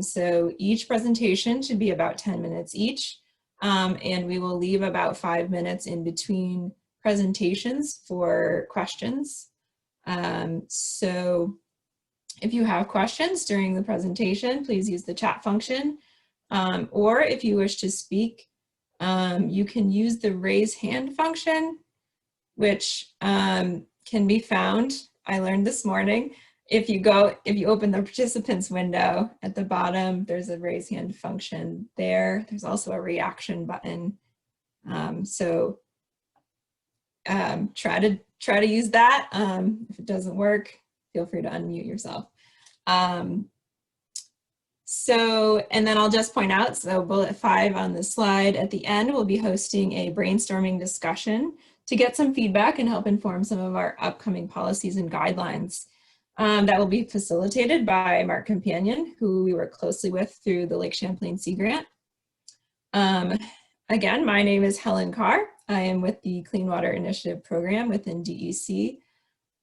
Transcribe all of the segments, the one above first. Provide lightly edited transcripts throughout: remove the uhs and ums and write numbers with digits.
So each presentation should be about 10 minutes each, and we will leave about 5 minutes in between presentations for questions. So if you have questions during the presentation, please use the chat function, or if you wish to speak, you can use the raise hand function, which can be found, I learned this morning, if you open the participants window at the bottom, there's a raise hand function there. There's also a reaction button. So try to use that. If it doesn't work, feel free to unmute yourself. And then I'll just point out, so bullet 5 on the slide at the end, we'll be hosting a brainstorming discussion to get some feedback and help inform some of our upcoming policies and guidelines. That will be facilitated by Mark Companion, who we work closely with through the Lake Champlain Sea Grant. Again, my name is Helen Carr. I am with the Clean Water Initiative program within DEC.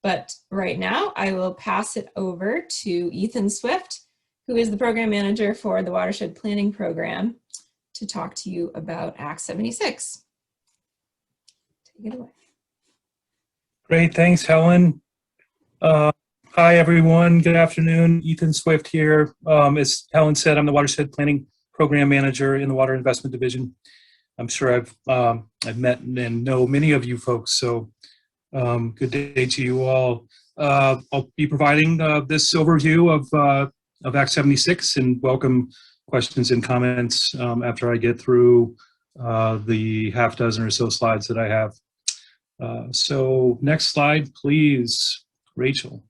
But right now, I will pass it over to Ethan Swift, who is the program manager for the Watershed Planning Program, to talk to you about Act 76. Take it away. Great, thanks, Helen. Hi, everyone. Good afternoon. Ethan Swift here. As Helen said, I'm the Watershed Planning Program Manager in the Water Investment Division. I'm sure I've met and know many of you folks, so good day to you all. I'll be providing this overview of Act 76 and welcome questions and comments after I get through the half dozen or so slides that I have. So next slide, please, Rachel.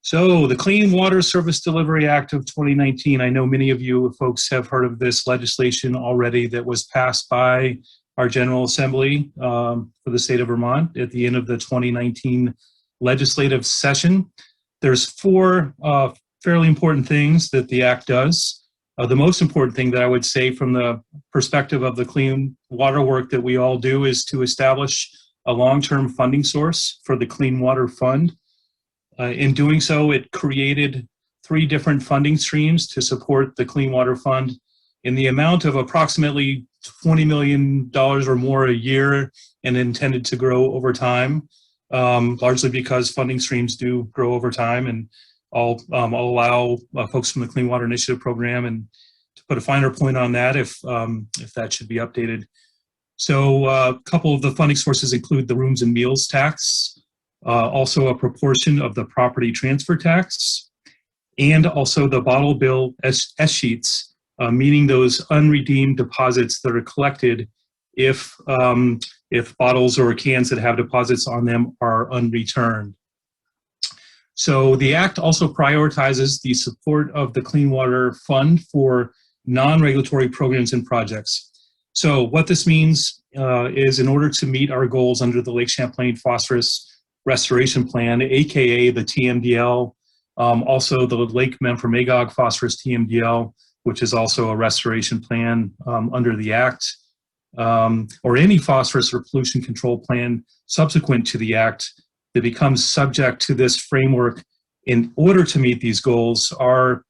So the Clean Water Service Delivery Act of 2019, I know many of you folks have heard of this legislation already that was passed by our General Assembly for the state of Vermont at the end of the 2019 legislative session. There's 4 fairly important things that the act does. The most important thing that I would say from the perspective of the clean water work that we all do is to establish a long-term funding source for the Clean Water Fund. In doing so, it created 3 different funding streams to support the Clean Water Fund in the amount of approximately $20 million or more a year and intended to grow over time, largely because funding streams do grow over time. And I'll allow folks from the Clean Water Initiative program and to put a finer point on that if that should be updated. So a couple of the funding sources include the rooms and meals tax, also a proportion of the property transfer tax, and also the bottle bill S-sheets, meaning those unredeemed deposits that are collected if bottles or cans that have deposits on them are unreturned. So the Act also prioritizes the support of the Clean Water Fund for non-regulatory programs and projects. So what this means is in order to meet our goals under the Lake Champlain Phosphorus Restoration Plan, aka the TMDL, also the Lake Memphremagog Phosphorus TMDL, which is also a restoration plan under the Act, or any phosphorus or pollution control plan subsequent to the Act that becomes subject to this framework in order to meet these goals are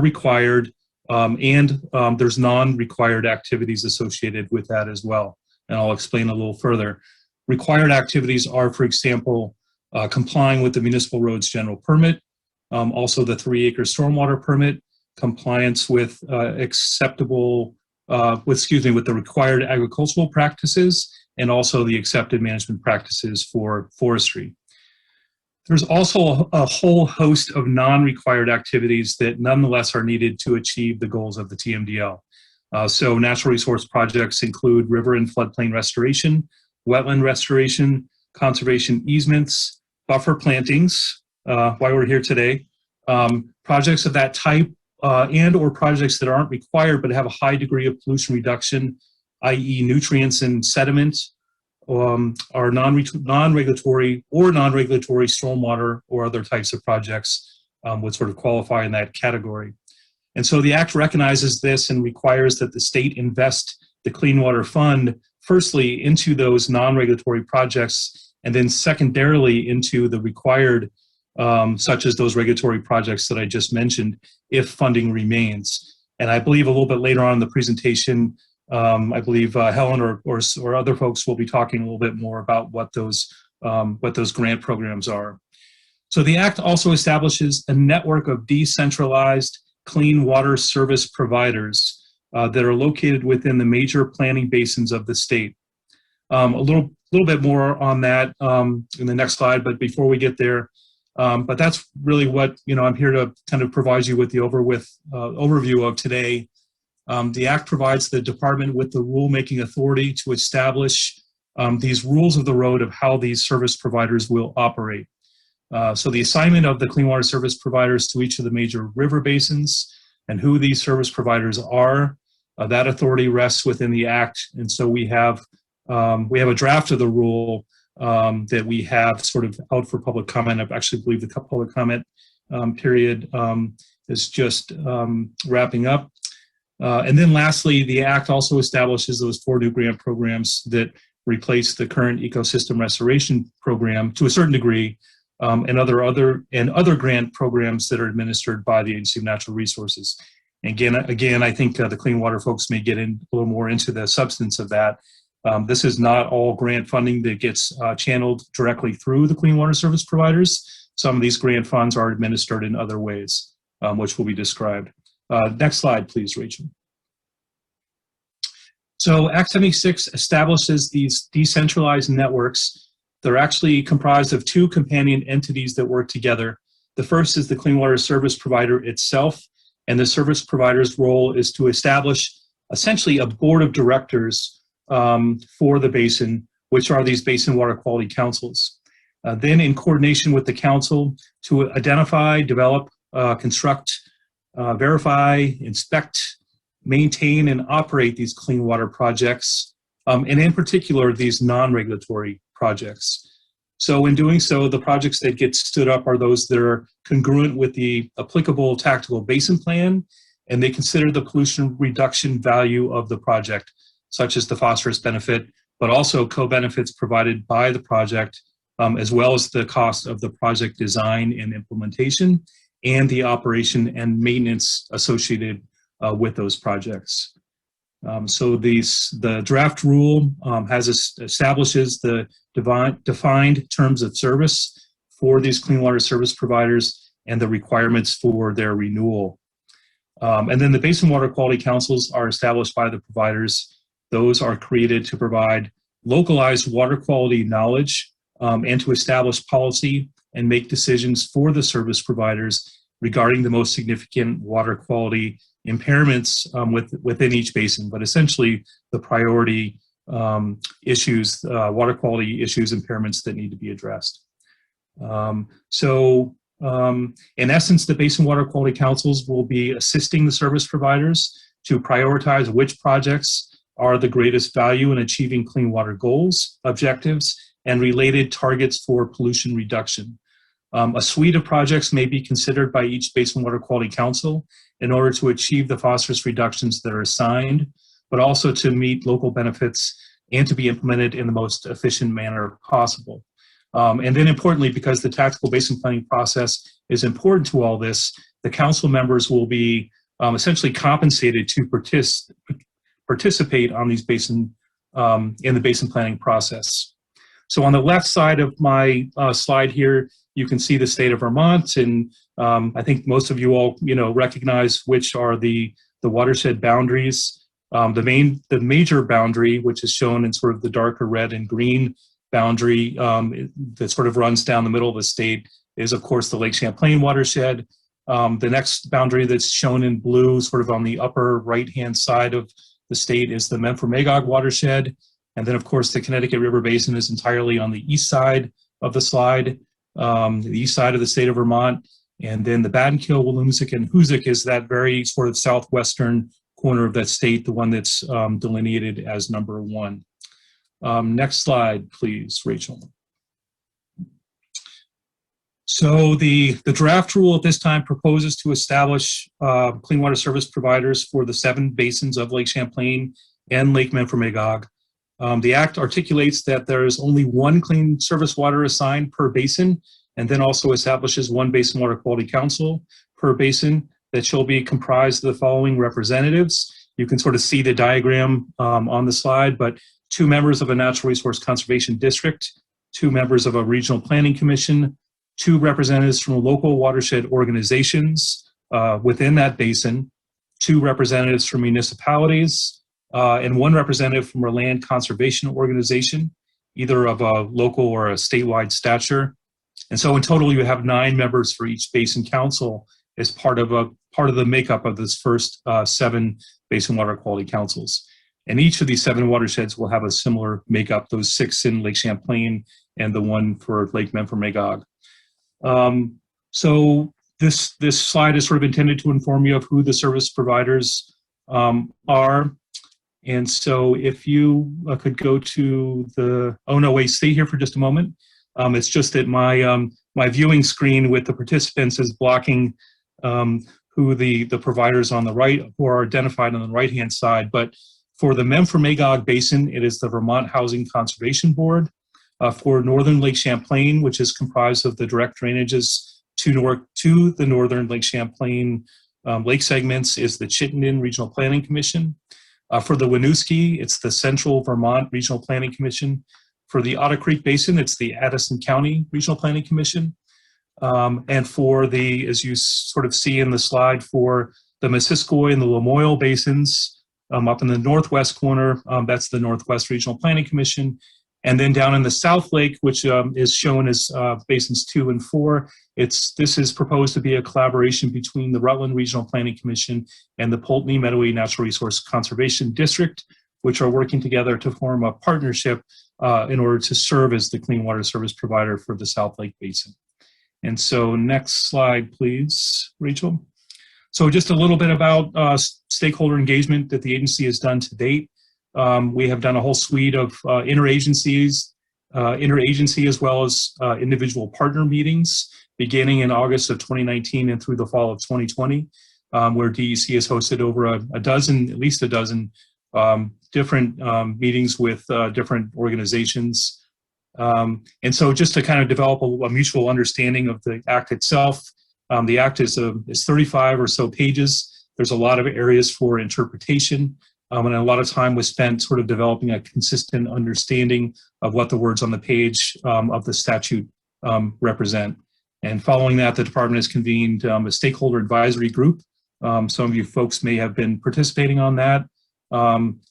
required, and there's non-required activities associated with that as well. And I'll explain a little further. Required activities are, for example, complying with the municipal roads general permit, also the 3-acre stormwater permit, compliance with with the required agricultural practices, and also the accepted management practices for forestry. There's also a whole host of non-required activities that nonetheless are needed to achieve the goals of the TMDL. So natural resource projects include river and floodplain restoration, wetland restoration, conservation easements, buffer plantings, why we're here today, projects of that type and or projects that aren't required but have a high degree of pollution reduction, i.e. nutrients and sediment, are non-regulatory stormwater or other types of projects would sort of qualify in that category. And so the Act recognizes this and requires that the state invest the Clean Water Fund firstly into those non-regulatory projects and then secondarily into the required such as those regulatory projects that I just mentioned, if funding remains. And I believe a little bit later on in the presentation, I believe Helen or other folks will be talking a little bit more about what those grant programs are. So the Act also establishes a network of decentralized clean water service providers that are located within the major planning basins of the state. A little bit more on that in the next slide, but before we get there, but that's really what, I'm here to kind of provide you with the overview of today. The Act provides the department with the rulemaking authority to establish these rules of the road of how these service providers will operate. So the assignment of the clean water service providers to each of the major river basins and who these service providers are, that authority rests within the Act. And so we have a draft of the rule that we have sort of out for public comment. I actually believe the public comment period is just wrapping up. And then lastly, the Act also establishes those 4 new grant programs that replace the current ecosystem restoration program to a certain degree, and other grant programs that are administered by the Agency of Natural Resources. And again, I think the clean water folks may get in a little more into the substance of that. This is not all grant funding that gets channeled directly through the clean water service providers. Some of these grant funds are administered in other ways, which will be described. Next slide, please, Rachel. So Act 76 establishes these decentralized networks. They're actually comprised of 2 companion entities that work together. The first is the clean water service provider itself, and the service provider's role is to establish essentially a board of directors for the basin, which are these basin water quality councils. Then in coordination with the council to identify, develop, construct, verify, inspect, maintain, and operate these clean water projects, and in particular, these non-regulatory projects. So in doing so, the projects that get stood up are those that are congruent with the applicable tactical basin plan, and they consider the pollution reduction value of the project, such as the phosphorus benefit, but also co-benefits provided by the project, as well as the cost of the project design and implementation, and the operation and maintenance associated with those projects. So the draft rule establishes the defined terms of service for these clean water service providers and the requirements for their renewal. And then the Basin Water Quality Councils are established by the providers. Those are created to provide localized water quality knowledge and to establish policy and make decisions for the service providers regarding the most significant water quality impairments within each basin, but essentially the priority issues, water quality issues, impairments that need to be addressed. In essence, the Basin Water Quality Councils will be assisting the service providers to prioritize which projects are the greatest value in achieving clean water goals, objectives, and related targets for pollution reduction. A suite of projects may be considered by each Basin Water Quality Council in order to achieve the phosphorus reductions that are assigned, but also to meet local benefits and to be implemented in the most efficient manner possible. And then importantly, because the tactical basin planning process is important to all this, the council members will be essentially compensated to participate on these in the basin planning process. So on the left side of my slide here, you can see the state of Vermont, and I think most of you all recognize which are the watershed boundaries. The major boundary, which is shown in sort of the darker red and green boundary that sort of runs down the middle of the state, is of course the Lake Champlain watershed. The next boundary that's shown in blue, sort of on the upper right-hand side of the state, is the Memphremagog watershed. And then of course the Connecticut River Basin is entirely on the east side of the slide, the east side of the state of Vermont. And then the Battenkill, Wilumzik, and Hoosick is that very sort of southwestern corner of that state, the one that's delineated as number 1. Next slide, please, Rachel. So the draft rule at this time proposes to establish clean water service providers for the 7 basins of Lake Champlain and Lake Memphremagog. The Act articulates that there is only one clean service water assigned per basin, and then also establishes one Basin Water Quality Council per basin that shall be comprised of the following representatives. You can sort of see the diagram on the slide, but 2 members of a Natural Resource Conservation District, 2 members of a Regional Planning Commission, 2 representatives from local watershed organizations within that basin, 2 representatives from municipalities, and 1 representative from a land conservation organization, either of a local or a statewide stature. And so in total, you have 9 members for each basin council as part of the makeup of this first 7 basin water quality councils. And each of these 7 watersheds will have a similar makeup, those 6 in Lake Champlain and the 1 for Lake Memphremagog. So this slide is sort of intended to inform you of who the service providers are. And so if you could go to the, oh no, wait, stay here for just a moment. It's just that my viewing screen with the participants is blocking who the providers on the right, who are identified on the right-hand side. But for the Memphremagog Basin, it is the Vermont Housing Conservation Board. For northern Lake Champlain, which is comprised of the direct drainages to the northern Lake Champlain lake segments, is the Chittenden Regional Planning Commission. For the Winooski, it's the Central Vermont Regional Planning Commission. For the Otter Creek Basin, it's the Addison County Regional Planning Commission. And for the, as you sort of see in the slide, for the Missisquoi and the Lamoille basins, up in the northwest corner, that's the Northwest Regional Planning Commission. And then down in the South Lake, which is shown as basins 2 and 4, this is proposed to be a collaboration between the Rutland Regional Planning Commission and the Poultney Meadowy Natural Resource Conservation District, which are working together to form a partnership in order to serve as the clean water service provider for the South Lake Basin. And so next slide, please, Rachel. So just a little bit about stakeholder engagement that the agency has done to date. We have done a whole suite of interagency as well as individual partner meetings beginning in August of 2019 and through the fall of 2020, where DEC has hosted over at least a dozen different meetings with different organizations. And so just to kind of develop a mutual understanding of the Act itself, the Act is 35 or so pages. There's a lot of areas for interpretation, and a lot of time was spent sort of developing a consistent understanding of what the words on the page of the statute represent. And following that, the department has convened a stakeholder advisory group. Some of you folks may have been participating on that.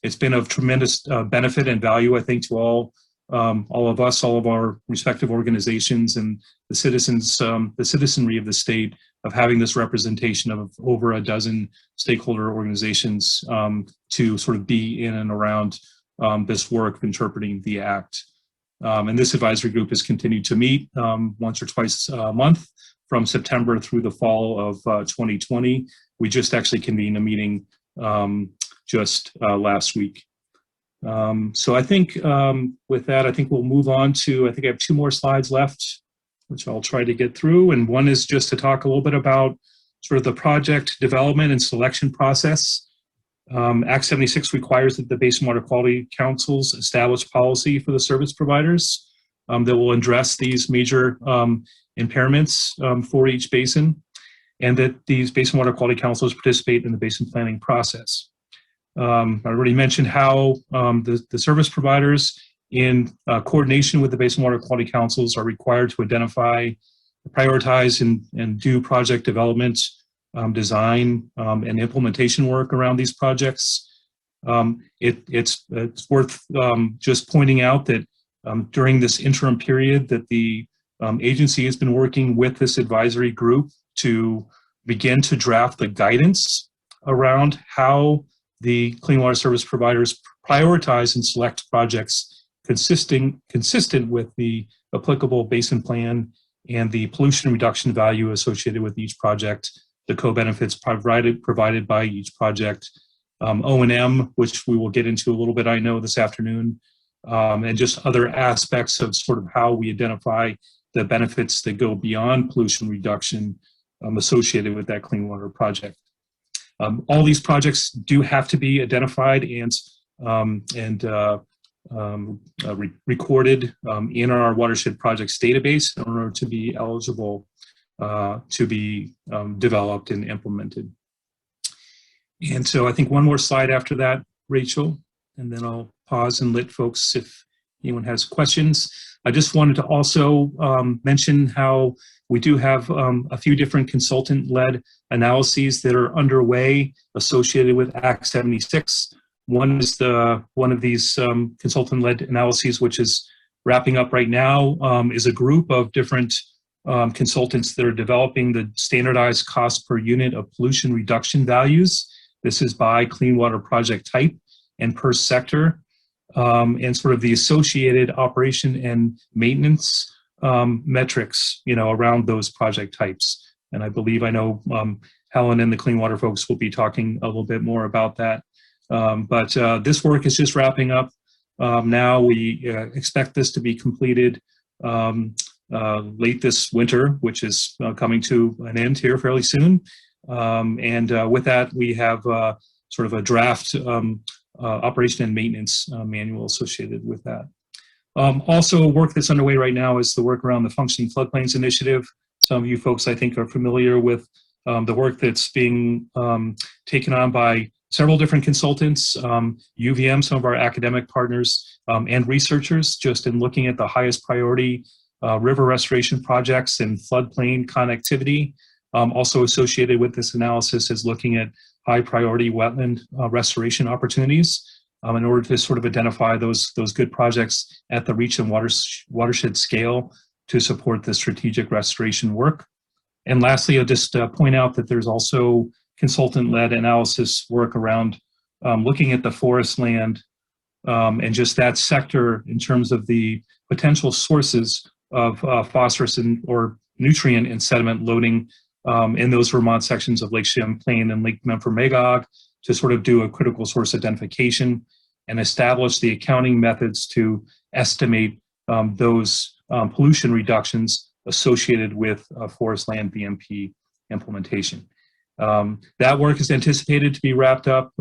It's been of tremendous benefit and value, I think, to all of us, all of our respective organizations and the citizens, the citizenry of the state, of having this representation of over a dozen stakeholder organizations to sort of be in and around this work of interpreting the Act. And this advisory group has continued to meet once or twice a month from September through the fall of 2020. We just actually convened a meeting just last week. So I think with that, I think we'll move on to, I think I have 2 more slides left, which I'll try to get through. And one is just to talk a little bit about sort of the project development and selection process. Act 76 requires that the Basin Water Quality Councils establish policy for the service providers that will address these major impairments for each basin, and that these Basin Water Quality Councils participate in the basin planning process. I already mentioned how the service providers, in coordination with the Basin Water Quality Councils, are required to identify, prioritize, and do project development, design, and implementation work around these projects. It's worth just pointing out that during this interim period that the agency has been working with this advisory group to begin to draft the guidance around how the clean water service providers prioritize and select projects consistent with the applicable basin plan and the pollution reduction value associated with each project, the co-benefits provided by each project, O&M, which we will get into a little bit, I know, this afternoon, and just other aspects of sort of how we identify the benefits that go beyond pollution reduction associated with that clean water project. All these projects do have to be identified and recorded in our watershed projects database in order to be eligible to be developed and implemented. And so I think one more slide after that, Rachel, and then I'll pause and let folks, if anyone has questions. I just wanted to also mention how we do have a few different consultant-led analyses that are underway associated with Act 76. One is one of these consultant-led analyses, which is wrapping up right now, is a group of different consultants that are developing the standardized cost per unit of pollution reduction values. This is by clean water project type and per sector, and sort of the associated operation and maintenance metrics, around those project types. And I believe I know Helen and the clean water folks will be talking a little bit more about that. But this work is just wrapping up now. We expect this to be completed late this winter, which is coming to an end here fairly soon. And with that, we have sort of a draft operation and maintenance manual associated with that. Also, work that's underway right now is the work around the Functioning Floodplains Initiative. Some of you folks, I think, are familiar with the work that's being taken on by several different consultants, UVM, some of our academic partners, and researchers, just in looking at the highest priority river restoration projects and floodplain connectivity. Also associated with this analysis is looking at high priority wetland restoration opportunities in order to sort of identify those good projects at the reach and watershed scale to support the strategic restoration work. And lastly, I'll just point out that there's also consultant-led analysis work around looking at the forest land and just that sector in terms of the potential sources of phosphorus or nutrient and sediment loading in those Vermont sections of Lake Champlain and Lake Memphremagog to sort of do a critical source identification and establish the accounting methods to estimate those pollution reductions associated with forest land BMP implementation. That work is anticipated to be wrapped up,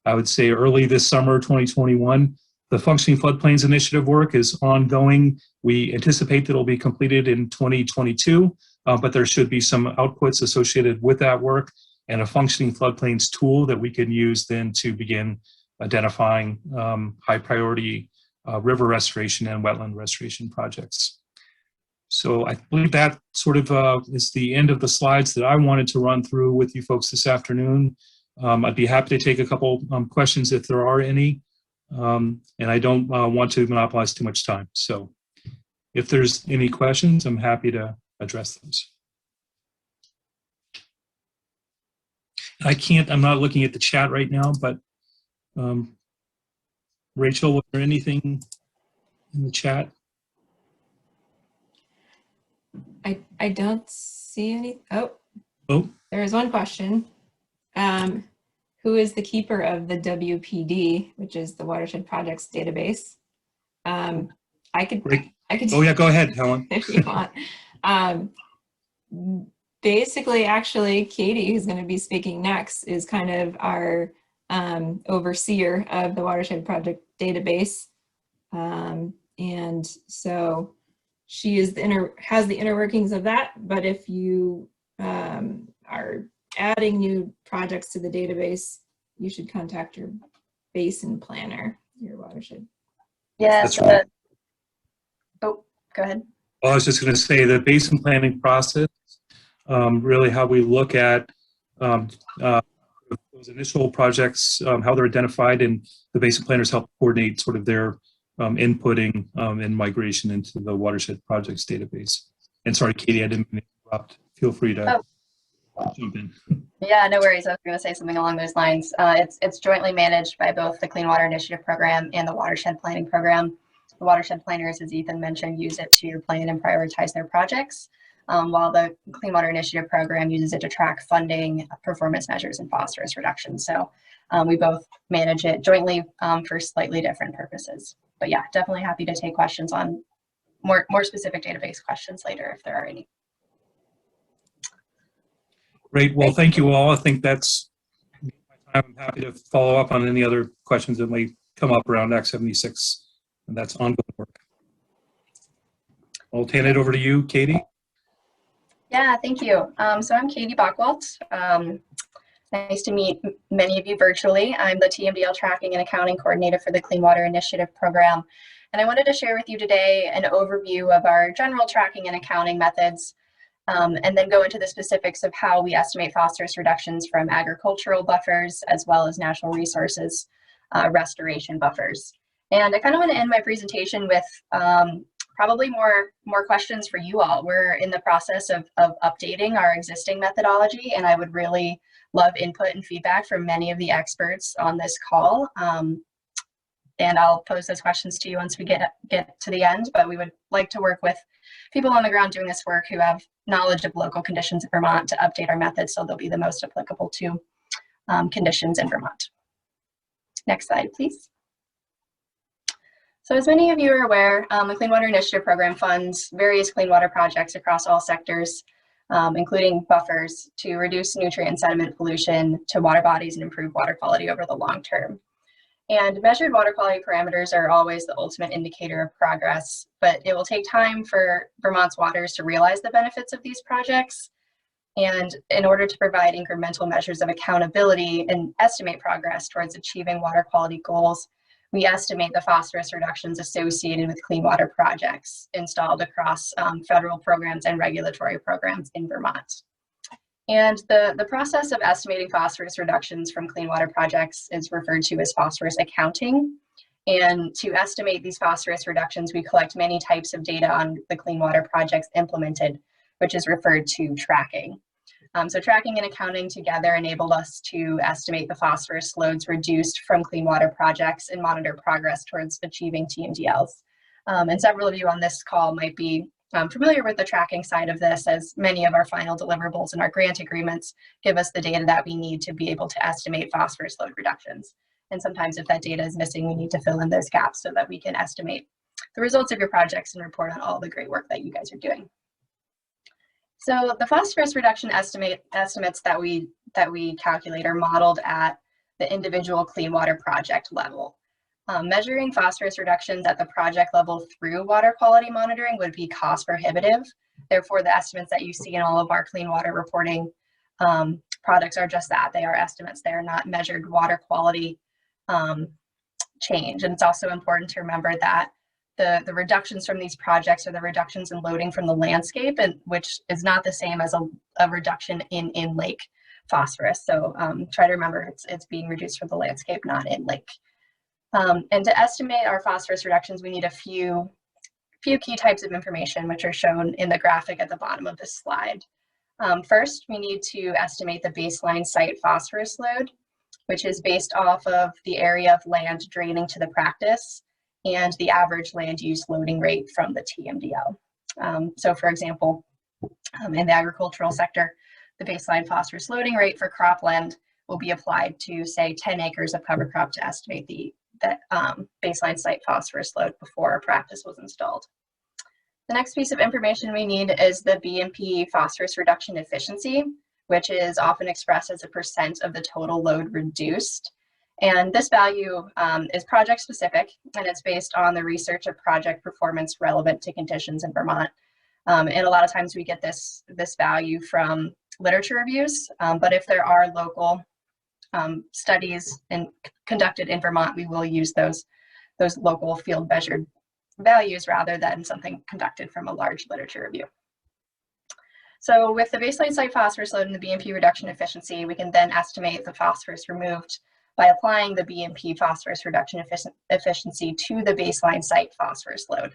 I would say, early this summer, 2021. The Functioning Floodplains Initiative work is ongoing. We anticipate that it'll be completed in 2022, but there should be some outputs associated with that work and a functioning floodplains tool that we can use then to begin identifying high priority river restoration and wetland restoration projects. So I believe that sort of is the end of the slides that I wanted to run through with you folks this afternoon. I'd be happy to take a couple questions if there are any, and I don't want to monopolize too much time. So if there's any questions, I'm happy to address those. I'm not looking at the chat right now, but Rachel, was there anything in the chat? I don't see any. Oh, there is one question. Who is the keeper of the WPD, which is the Watershed Projects database? I could. Oh yeah, go ahead, Helen. If you want. Basically, actually, Katie, who's going to be speaking next, is kind of our overseer of the Watershed Project database, and so she is has the inner workings of that. But if you are adding new projects to the database, you should contact your basin planner, your watershed. Yes. Right. Oh, go ahead. Well, I was just going to say the basin planning process, really how we look at those initial projects, how they're identified, and the basin planners help coordinate sort of their inputting and migration into the Watershed Projects database. And sorry, Katie, I didn't mean to interrupt. Feel free to jump in. Yeah, no worries. I was going to say something along those lines. It's jointly managed by both the Clean Water Initiative Program and the Watershed Planning Program. The watershed planners, as Ethan mentioned, use it to plan and prioritize their projects, while the Clean Water Initiative Program uses it to track funding, performance measures, and phosphorus reduction. So we both manage it jointly for slightly different purposes. But yeah, definitely happy to take questions on more specific database questions later if there are any. Great. Well, thank you all. I think that's my time. I'm happy to follow up on any other questions that may come up around Act 76, and that's ongoing work. I'll hand it over to you, Katie. Yeah, thank you. So I'm Katie Bockwalt. Nice to meet many of you virtually. I'm the TMDL Tracking and Accounting Coordinator for the Clean Water Initiative Program. And I wanted to share with you today an overview of our general tracking and accounting methods, and then go into the specifics of how we estimate phosphorus reductions from agricultural buffers as well as natural resources restoration buffers. And I kind of want to end my presentation with probably more questions for you all. We're in the process of updating our existing methodology, and I would really love input and feedback from many of the experts on this call. And I'll pose those questions to you once we get to the end, but we would like to work with people on the ground doing this work who have knowledge of local conditions in Vermont to update our methods so they'll be the most applicable to conditions in Vermont. Next slide, please. So as many of you are aware, the Clean Water Initiative Program funds various clean water projects across all sectors, including buffers to reduce nutrient and sediment pollution to water bodies and improve water quality over the long term. And measured water quality parameters are always the ultimate indicator of progress, but it will take time for Vermont's waters to realize the benefits of these projects. And in order to provide incremental measures of accountability and estimate progress towards achieving water quality goals, we estimate the phosphorus reductions associated with clean water projects installed across federal programs and regulatory programs in Vermont. And the process of estimating phosphorus reductions from clean water projects is referred to as phosphorus accounting. And to estimate these phosphorus reductions, we collect many types of data on the clean water projects implemented, which is referred to tracking. So tracking and accounting together enabled us to estimate the phosphorus loads reduced from clean water projects and monitor progress towards achieving TMDLs. And several of you on this call might be familiar with the tracking side of this, as many of our final deliverables and our grant agreements give us the data that we need to be able to estimate phosphorus load reductions. And sometimes if that data is missing, we need to fill in those gaps so that we can estimate the results of your projects and report on all the great work that you guys are doing. So the phosphorus reduction estimates that we calculate are modeled at the individual clean water project level. Measuring phosphorus reductions at the project level through water quality monitoring would be cost prohibitive. Therefore, the estimates that you see in all of our clean water reporting products are just that. They are estimates. They are not measured water quality change. And it's also important to remember that the reductions from these projects are the reductions in loading from the landscape, and which is not the same as a reduction in lake phosphorus. So try to remember it's being reduced from the landscape, not in lake. And to estimate our phosphorus reductions, we need a few key types of information, which are shown in the graphic at the bottom of this slide. First, we need to estimate the baseline site phosphorus load, which is based off of the area of land draining to the practice and the average land use loading rate from the TMDL. So for example, in the agricultural sector, the baseline phosphorus loading rate for cropland will be applied to, say, 10 acres of cover crop to estimate the baseline site phosphorus load before a practice was installed. The next piece of information we need is the BMP phosphorus reduction efficiency, which is often expressed as a % of the total load reduced. And this value is project specific, and it's based on the research of project performance relevant to conditions in Vermont. And a lot of times we get this value from literature reviews, but if there are local studies conducted in Vermont, we will use those local field measured values rather than something conducted from a large literature review. So with the baseline site phosphorus load and the BMP reduction efficiency, we can then estimate the phosphorus removed by applying the BMP phosphorus reduction efficiency to the baseline site phosphorus load.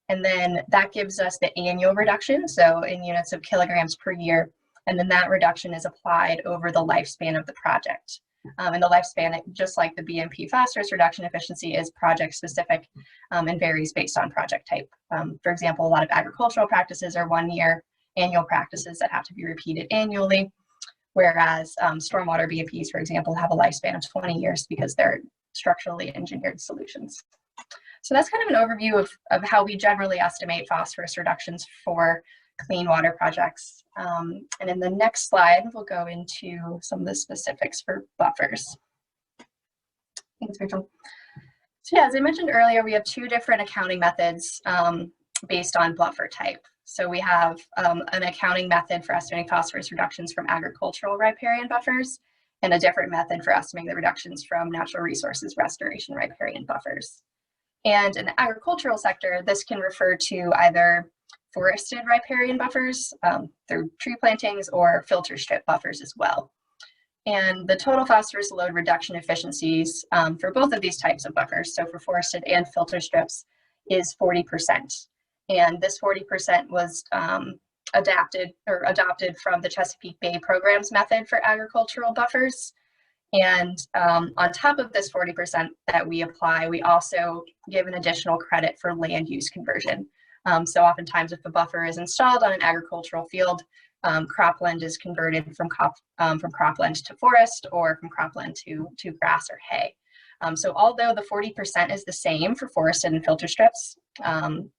And then that gives us the annual reduction, so in units of kilograms per year, and then that reduction is applied over the lifespan of the project. And the lifespan, just like the BMP phosphorus reduction efficiency, is project specific and varies based on project type. For example, a lot of agricultural practices are 1 year annual practices that have to be repeated annually, whereas stormwater BMPs, for example, have a lifespan of 20 years because they're structurally engineered solutions. So that's kind of an overview of how we generally estimate phosphorus reductions for clean water projects. And in the next slide, we'll go into some of the specifics for buffers. Thanks, Rachel. So yeah, as I mentioned earlier, we have two different accounting methods based on buffer type. So we have an accounting method for estimating phosphorus reductions from agricultural riparian buffers, and a different method for estimating the reductions from natural resources restoration riparian buffers. And in the agricultural sector, this can refer to either forested riparian buffers through tree plantings or filter strip buffers as well. And the total phosphorus load reduction efficiencies for both of these types of buffers, so for forested and filter strips, is 40%. And this 40% was adopted from the Chesapeake Bay Programs method for agricultural buffers. And on top of this 40% that we apply, we also give an additional credit for land use conversion. So oftentimes if a buffer is installed on an agricultural field, cropland is converted from cropland to forest, or from cropland to grass or hay. So although the 40% is the same for forested and filter strips,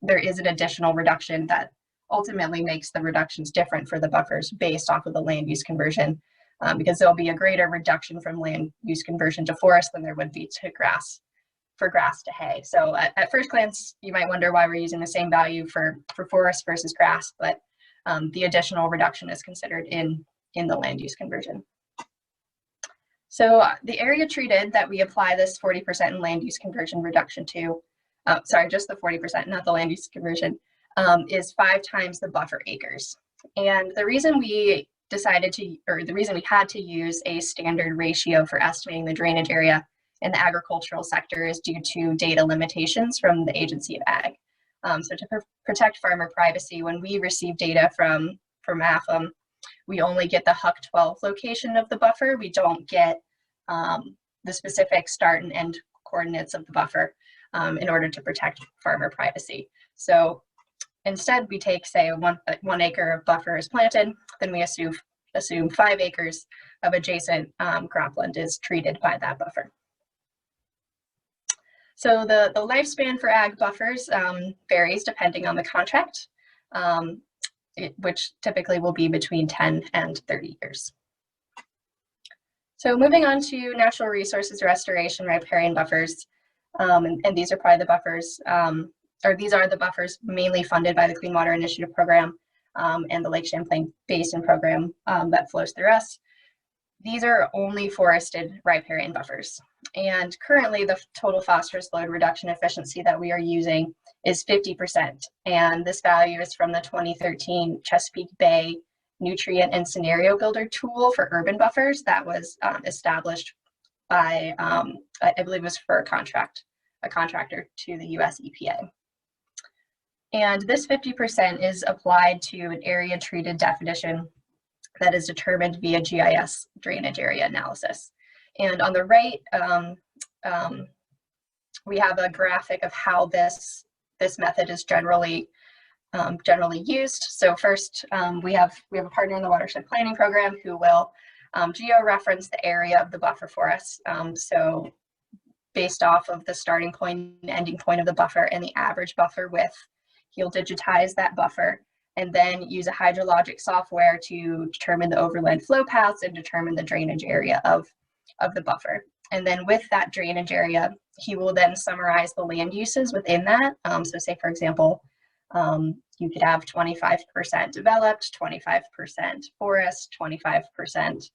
there is an additional reduction that ultimately makes the reductions different for the buffers based off of the land use conversion, because there'll be a greater reduction from land use conversion to forest than there would be to grass, for grass to hay. So at first glance, you might wonder why we're using the same value for forest versus grass, but the additional reduction is considered in the land use conversion. So the area treated that we apply this 40% in land use conversion reduction to, sorry, just the 40%, not the land use conversion, is 5 times the buffer acres. And the reason we decided to, or the reason we had to use a standard ratio for estimating the drainage area in the agricultural sector is due to data limitations from the Agency of Ag. So to protect farmer privacy, when we receive data from AFM, we only get the HUC 12 location of the buffer. We don't get the specific start and end coordinates of the buffer in order to protect farmer privacy. So instead, we take, say, one acre of buffer is planted, then we assume 5 acres of adjacent cropland is treated by that buffer. So the lifespan for ag buffers varies depending on the contract, which typically will be between 10 and 30 years. So moving on to natural resources restoration riparian buffers, and these are probably the buffers, or these are the buffers mainly funded by the Clean Water Initiative Program and the Lake Champlain Basin Program that flows through us. These are only forested riparian buffers. And currently the total phosphorus load reduction efficiency that we are using is 50%. And this value is from the 2013 Chesapeake Bay Nutrient and Scenario Builder tool for urban buffers that was established by, I believe it was for a contractor to the US EPA. And this 50% is applied to an area treated definition that is determined via GIS drainage area analysis. And on the right, we have a graphic of how this method is generally used. So first, we have a partner in the watershed planning program who will geo-reference the area of the buffer for us. So based off of the starting point and ending point of the buffer and the average buffer width, he'll digitize that buffer and then use a hydrologic software to determine the overland flow paths and determine the drainage area of the buffer. And then with that drainage area, he will then summarize the land uses within that. So say, for example, you could have 25% developed, 25% forest, 25%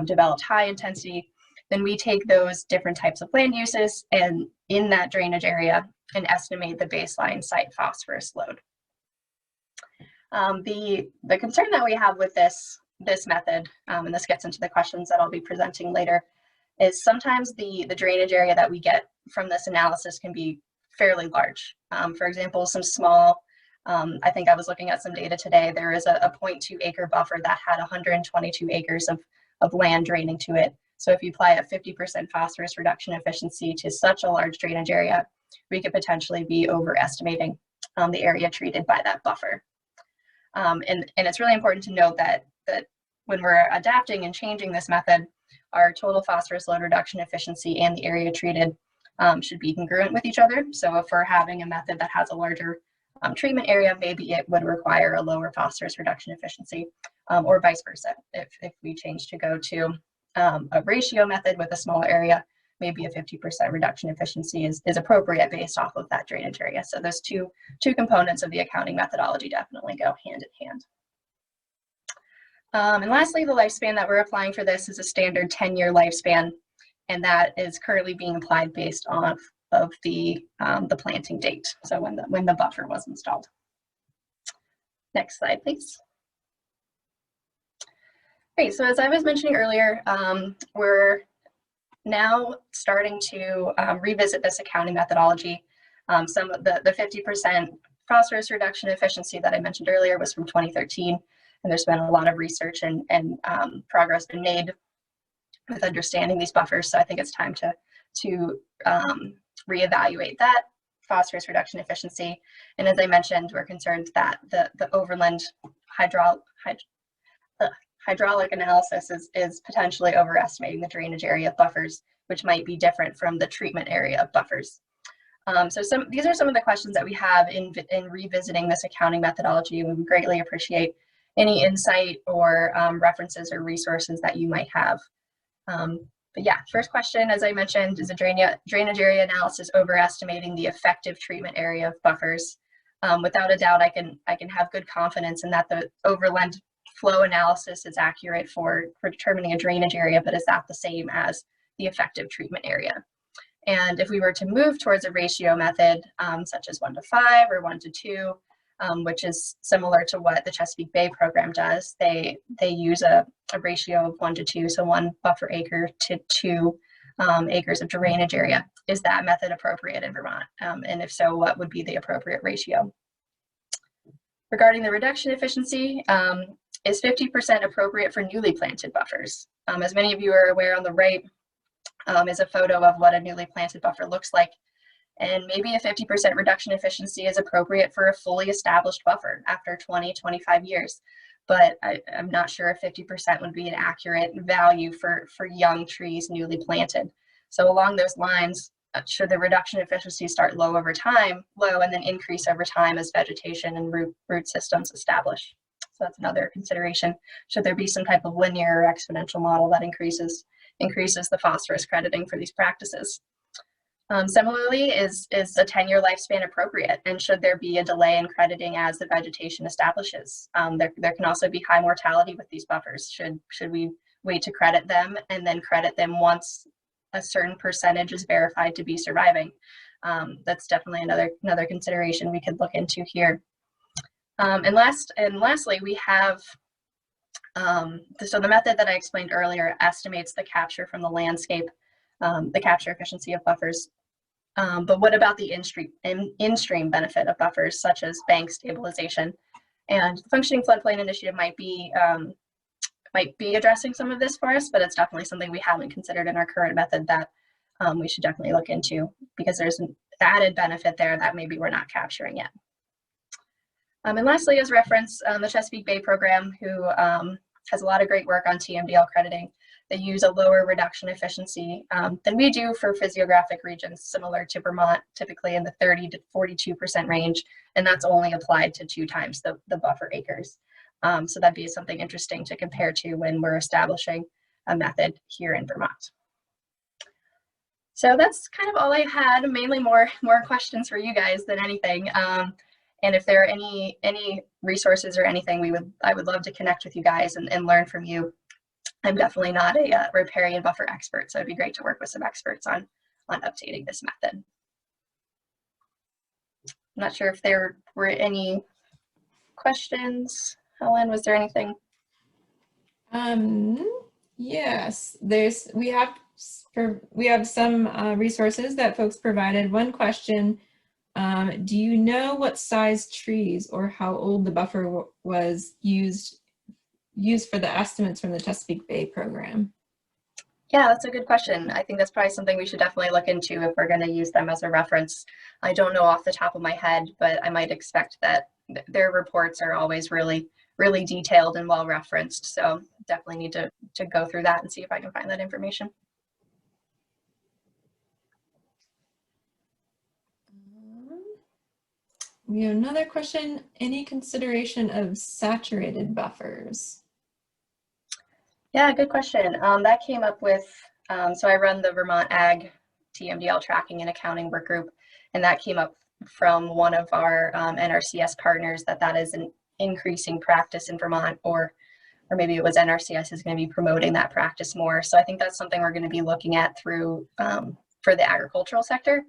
developed high intensity. Then we take those different types of land uses and in that drainage area and estimate the baseline site phosphorus load. The concern that we have with this method, and this gets into the questions that I'll be presenting later, is sometimes the drainage area that we get from this analysis can be fairly large. For example, some small, I think I was looking at some data today, there is a 0.2 acre buffer that had 122 acres of land draining to it. So if you apply a 50% phosphorus reduction efficiency to such a large drainage area, we could potentially be overestimating the area treated by that buffer. And it's really important to note that when we're adapting and changing this method, our total phosphorus load reduction efficiency and the area treated should be congruent with each other. So if we're having a method that has a larger treatment area, maybe it would require a lower phosphorus reduction efficiency, or vice versa. If we change to go to a ratio method with a smaller area, maybe a 50% reduction efficiency is appropriate based off of that drainage area. So those two components of the accounting methodology definitely go hand in hand. And lastly, the lifespan that we're applying for this is a standard 10-year lifespan, and that is currently being applied based off of the planting date, so when the buffer was installed. Next slide, please. Great, so as I was mentioning earlier, we're now starting to revisit this accounting methodology. Some of the 50% phosphorus reduction efficiency that I mentioned earlier was from 2013, and there's been a lot of research and progress been made with understanding these buffers. So I think it's time to reevaluate that phosphorus reduction efficiency. And as I mentioned, we're concerned that the overland hydraulic analysis is potentially overestimating the drainage area of buffers, which might be different from the treatment area of buffers. So these are some of the questions that we have in revisiting this accounting methodology. We would greatly appreciate any insight or references or resources that you might have. But yeah, first question, as I mentioned, is a drainage area analysis overestimating the effective treatment area of buffers? Without a doubt, I can have good confidence in that the overland flow analysis is accurate for determining a drainage area, but is that the same as the effective treatment area? And if we were to move towards a ratio method, such as 1:5 or 1:2, which is similar to what the Chesapeake Bay program does, they use a ratio of 1:2, so 1 buffer acre to 2 acres of drainage area. Is that method appropriate in Vermont? And if so, what would be the appropriate ratio? Regarding the reduction efficiency, is 50% appropriate for newly planted buffers? As many of you are aware, on the right is a photo of what a newly planted buffer looks like. And maybe a 50% reduction efficiency is appropriate for a fully established buffer after 20, 25 years. But I'm not sure if 50% would be an accurate value for young trees newly planted. So along those lines, should the reduction efficiency start low and then increase over time as vegetation and root systems establish? So that's another consideration. Should there be some type of linear or exponential model that increases the phosphorus crediting for these practices? Similarly, is a 10-year lifespan appropriate, and should there be a delay in crediting as the vegetation establishes? There can also be high mortality with these buffers. Should we wait to credit them and then credit them once a certain percentage is verified to be surviving? That's definitely another consideration we could look into here. And lastly, we have so the method that I explained earlier estimates the capture from the landscape, the capture efficiency of buffers. But what about the in-stream benefit of buffers, such as bank stabilization? And the Functioning Floodplain Initiative might be addressing some of this for us, but it's definitely something we haven't considered in our current method that we should definitely look into, because there's an added benefit there that maybe we're not capturing yet. And lastly, as reference, the Chesapeake Bay program, who has a lot of great work on TMDL crediting. They use a lower reduction efficiency than we do for physiographic regions similar to Vermont, typically in the 30 to 42% range, and that's only applied to 2 times the buffer acres. So that'd be something interesting to compare to when we're establishing a method here in Vermont. So that's kind of all I had, mainly more questions for you guys than anything. And if there are any resources or anything, I would love to connect with you guys and learn from you. I'm definitely not a riparian buffer expert, so it'd be great to work with some experts on updating this method. I'm not sure if there were any questions. Helen, was there anything? Yes, we have some resources that folks provided. One question. Do you know what size trees or how old the buffer was used for the estimates from the Chesapeake Bay program? Yeah, that's a good question. I think that's probably something we should definitely look into if we're going to use them as a reference. I don't know off the top of my head, but I might expect that their reports are always really, really detailed and well referenced. So definitely need to go through that and see if I can find that information. We have another question. Any consideration of saturated buffers? Yeah, good question. That came up with So I run the Vermont Ag TMDL tracking and accounting work group, and that came up from one of our NRCS partners that is an increasing practice in Vermont, or maybe it was NRCS is going to be promoting that practice more. So I think that's something we're going to be looking at through for the agricultural sector,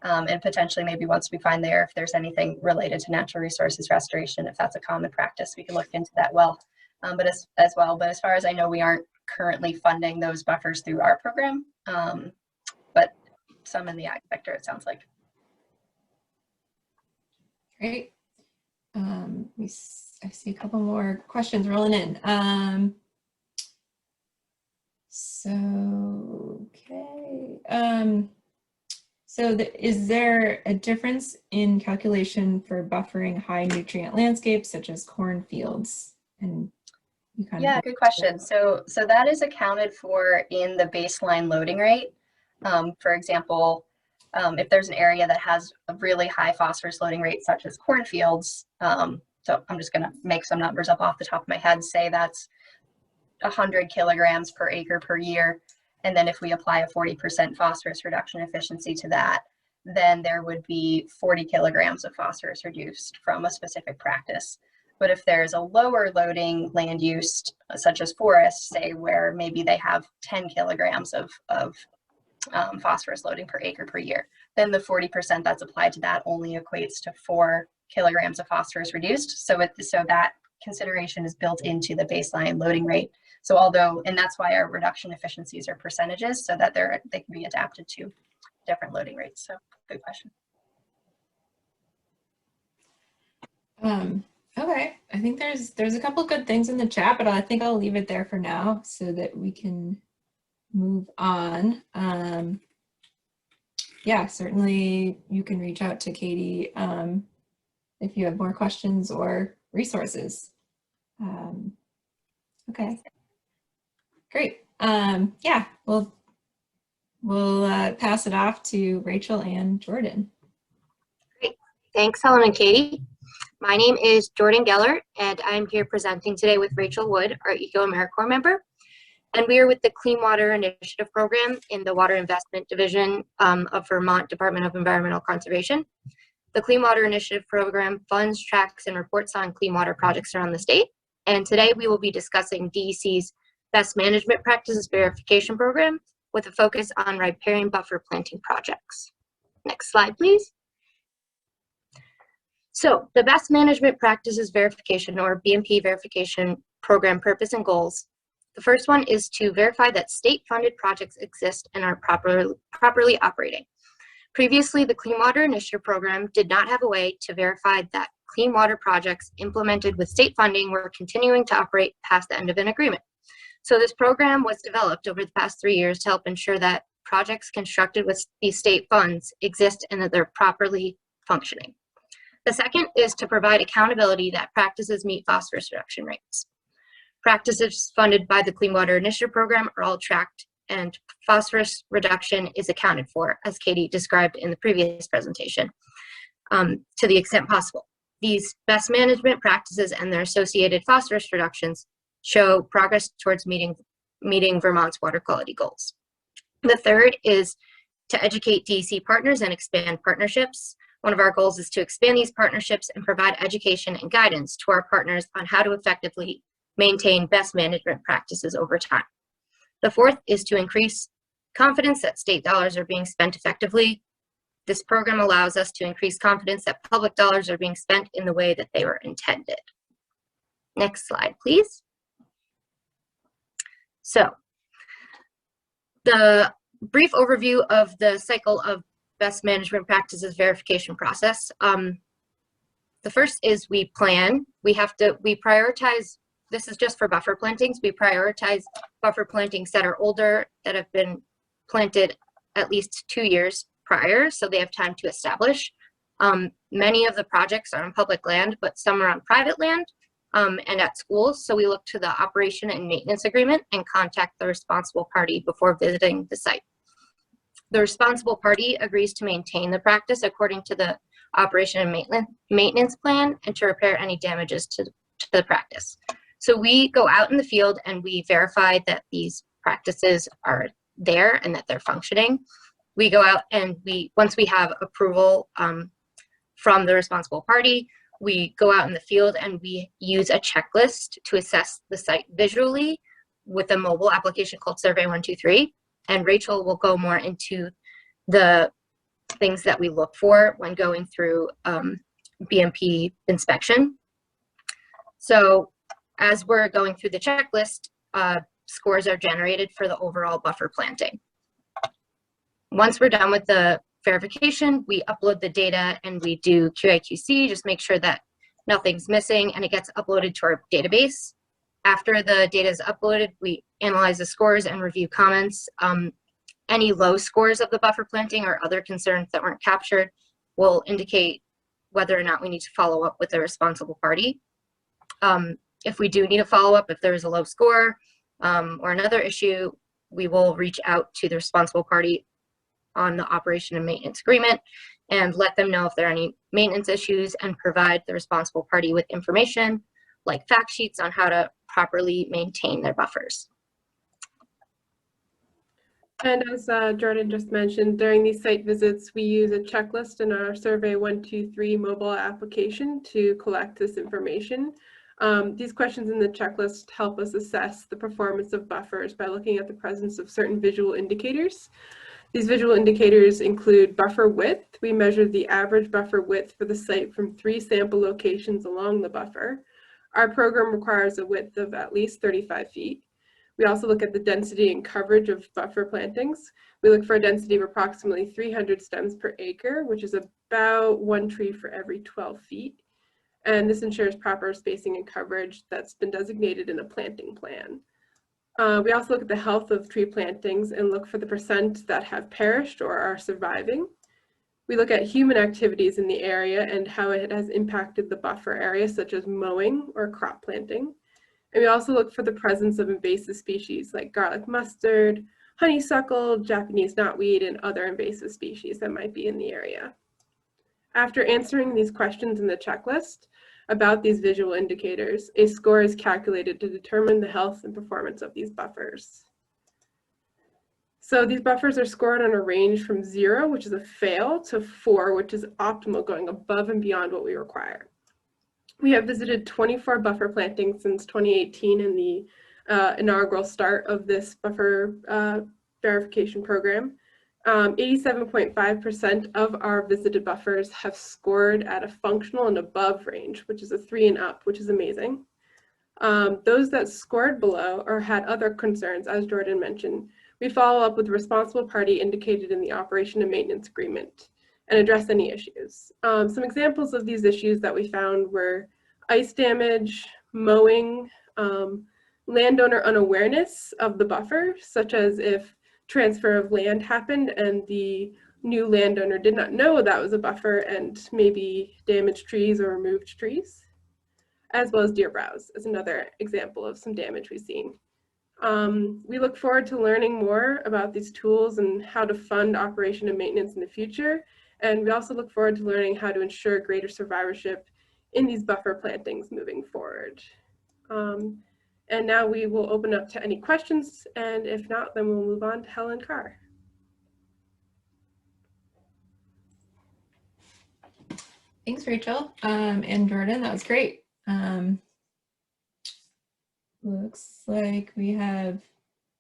and potentially maybe once we find there if there's anything related to natural resources restoration, if that's a common practice, we can look into that well. But as far as I know, we aren't currently funding those buffers through our program, but some in the ag sector, it sounds like. Great. I see a couple more questions rolling in. Is there a difference in calculation for buffering high nutrient landscapes such as cornfields? And yeah, good question. So that is accounted for in the baseline loading rate. For example, if there's an area that has a really high phosphorus loading rate, such as cornfields, so I'm just going to make some numbers up off the top of my head, say that's 100 kilograms per acre per year. And then if we apply a 40% phosphorus reduction efficiency to that, then there would be 40 kilograms of phosphorus reduced from a specific practice. But if there's a lower loading land use, such as forests, say where maybe they have 10 kilograms of phosphorus loading per acre per year, then the 40% that's applied to that only equates to 4 kilograms of phosphorus reduced. So that consideration is built into the baseline loading rate. So and that's why our reduction efficiencies are percentages, so that they can be adapted to different loading rates. So good question. Okay, I think there's a couple good things in the chat, but I think I'll leave it there for now so that we can move on. Yeah, certainly you can reach out to Katie if you have more questions or resources. Okay, great. Yeah, we'll pass it off to Rachel and Jordan. Great, thanks Helen and Katie. My name is Jordan Geller, and I'm here presenting today with Rachel Wood, our Eco-AmeriCorps member. And we are with the Clean Water Initiative Program in the Water Investment Division of Vermont Department of Environmental Conservation. The Clean Water Initiative Program funds, tracks, and reports on clean water projects around the state. And today we will be discussing DEC's Best Management Practices Verification Program with a focus on riparian buffer planting projects. Next slide, please. So the Best Management Practices Verification, or BMP Verification Program purpose and goals. The first one is to verify that state-funded projects exist and are properly operating. Previously, the Clean Water Initiative Program did not have a way to verify that clean water projects implemented with state funding were continuing to operate past the end of an agreement. So this program was developed over the past 3 years to help ensure that projects constructed with these state funds exist and that they're properly functioning. The second is to provide accountability that practices meet phosphorus reduction rates. Practices funded by the Clean Water Initiative Program are all tracked, and phosphorus reduction is accounted for, as Katie described in the previous presentation, to the extent possible. These best management practices and their associated phosphorus reductions show progress towards meeting Vermont's water quality goals. The third is to educate DEC partners and expand partnerships. One of our goals is to expand these partnerships and provide education and guidance to our partners on how to effectively maintain best management practices over time. The fourth is to increase confidence that state dollars are being spent effectively. This program allows us to increase confidence that public dollars are being spent in the way that they were intended. Next slide, please. So, the brief overview of the cycle of best management practices verification process. The first is we plan. We prioritize. This is just for buffer plantings. We prioritize buffer plantings that are older, that have been planted at least 2 years prior, so they have time to establish. Many of the projects are on public land, but some are on private land and at schools. So we look to the operation and maintenance agreement and contact the responsible party before visiting the site. The responsible party agrees to maintain the practice according to the operation and maintenance plan and to repair any damages to the practice. So we go out in the field and we verify that these practices are there and that they're functioning. We go out and once we have approval from the responsible party, we go out in the field and we use a checklist to assess the site visually with a mobile application called Survey 123. And Rachel will go more into the things that we look for when going through BMP inspection. So as we're going through the checklist, scores are generated for the overall buffer planting. Once we're done with the verification, we upload the data and we do QA/QC, just make sure that nothing's missing, and it gets uploaded to our database. After the data is uploaded, we analyze the scores and review comments. Any low scores of the buffer planting or other concerns that weren't captured will indicate whether or not we need to follow up with the responsible party. If we do need a follow-up, if there is a low score or another issue, we will reach out to the responsible party on the operation and maintenance agreement and let them know if there are any maintenance issues and provide the responsible party with information like fact sheets on how to properly maintain their buffers. And as Jordan just mentioned, during these site visits, we use a checklist in our Survey 123 mobile application to collect this information. These questions in the checklist help us assess the performance of buffers by looking at the presence of certain visual indicators. These visual indicators include buffer width. We measure the average buffer width for the site from 3 sample locations along the buffer. Our program requires a width of at least 35 feet. We also look at the density and coverage of buffer plantings. We look for a density of approximately 300 stems per acre, which is about 1 tree for every 12 feet. And this ensures proper spacing and coverage that's been designated in a planting plan. We also look at the health of tree plantings and look for the percent that have perished or are surviving. We look at human activities in the area and how it has impacted the buffer area, such as mowing or crop planting. And we also look for the presence of invasive species like garlic mustard, honeysuckle, Japanese knotweed, and other invasive species that might be in the area. After answering these questions in the checklist about these visual indicators, a score is calculated to determine the health and performance of these buffers. So these buffers are scored on a range from 0, which is a fail, to 4, which is optimal, going above and beyond what we require. We have visited 24 buffer plantings since 2018 in the inaugural start of this buffer verification program. 87.5% of our visited buffers have scored at a functional and above range, which is a 3 and up, which is amazing. Those that scored below or had other concerns, as Jordan mentioned, we follow up with the responsible party indicated in the operation and maintenance agreement and address any issues. Some examples of these issues that we found were ice damage, mowing, landowner unawareness of the buffer, such as if transfer of land happened and the new landowner did not know that was a buffer and maybe damaged trees or removed trees, as well as deer browse as another example of some damage we've seen. We look forward to learning more about these tools and how to fund operation and maintenance in the future. And we also look forward to learning how to ensure greater survivorship in these buffer plantings moving forward. And now we will open up to any questions, and if not, then we'll move on to Helen Carr. Thanks, Rachel. And Jordan, that was great. Looks like we have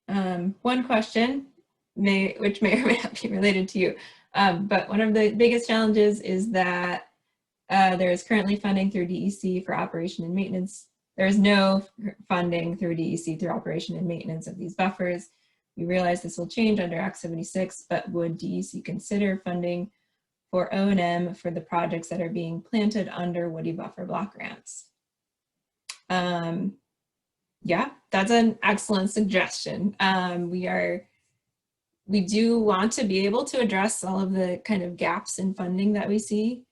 one question, which may or may not be related to you. But one of the biggest challenges is that there is currently funding through DEC for operation and maintenance. There is no funding through DEC through operation and maintenance of these buffers. We realize this will change under Act 76, but would DEC consider funding for O&M for the projects that are being planted under woody buffer block grants? Yeah, that's an excellent suggestion. We do want to be able to address all of the kind of gaps in funding that we see.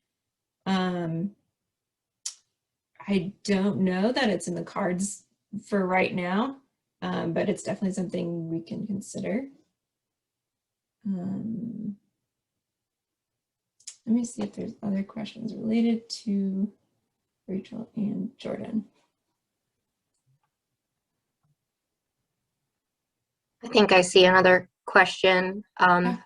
I don't know that it's in the cards for right now, but it's definitely something we can consider. Let me see if there's other questions related to Rachel and Jordan. I think I see another question. Yeah.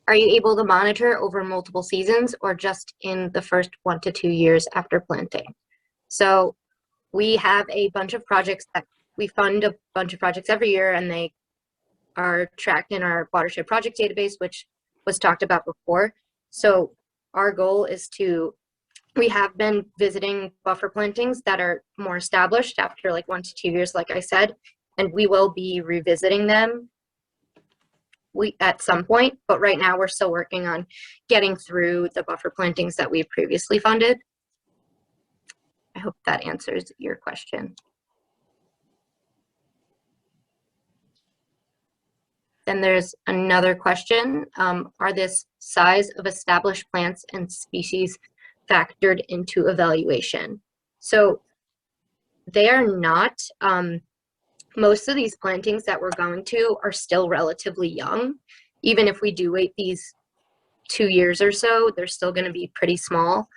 Are you able to monitor over multiple seasons or just in the first 1 to 2 years after planting? So we have a bunch of projects that we fund a bunch of projects every year, and they are tracked in our watershed project database, which was talked about before. So our goal is we have been visiting buffer plantings that are more established after like 1 to 2 years, like I said, and we will be revisiting them at some point, but right now we're still working on getting through the buffer plantings that we previously funded. I hope that answers your question. Then there's another question. Are this size of established plants and species factored into evaluation? So they are not. Most of these plantings that we're going to are still relatively young. Even if we do wait these 2 years or so, they're still going to be pretty small.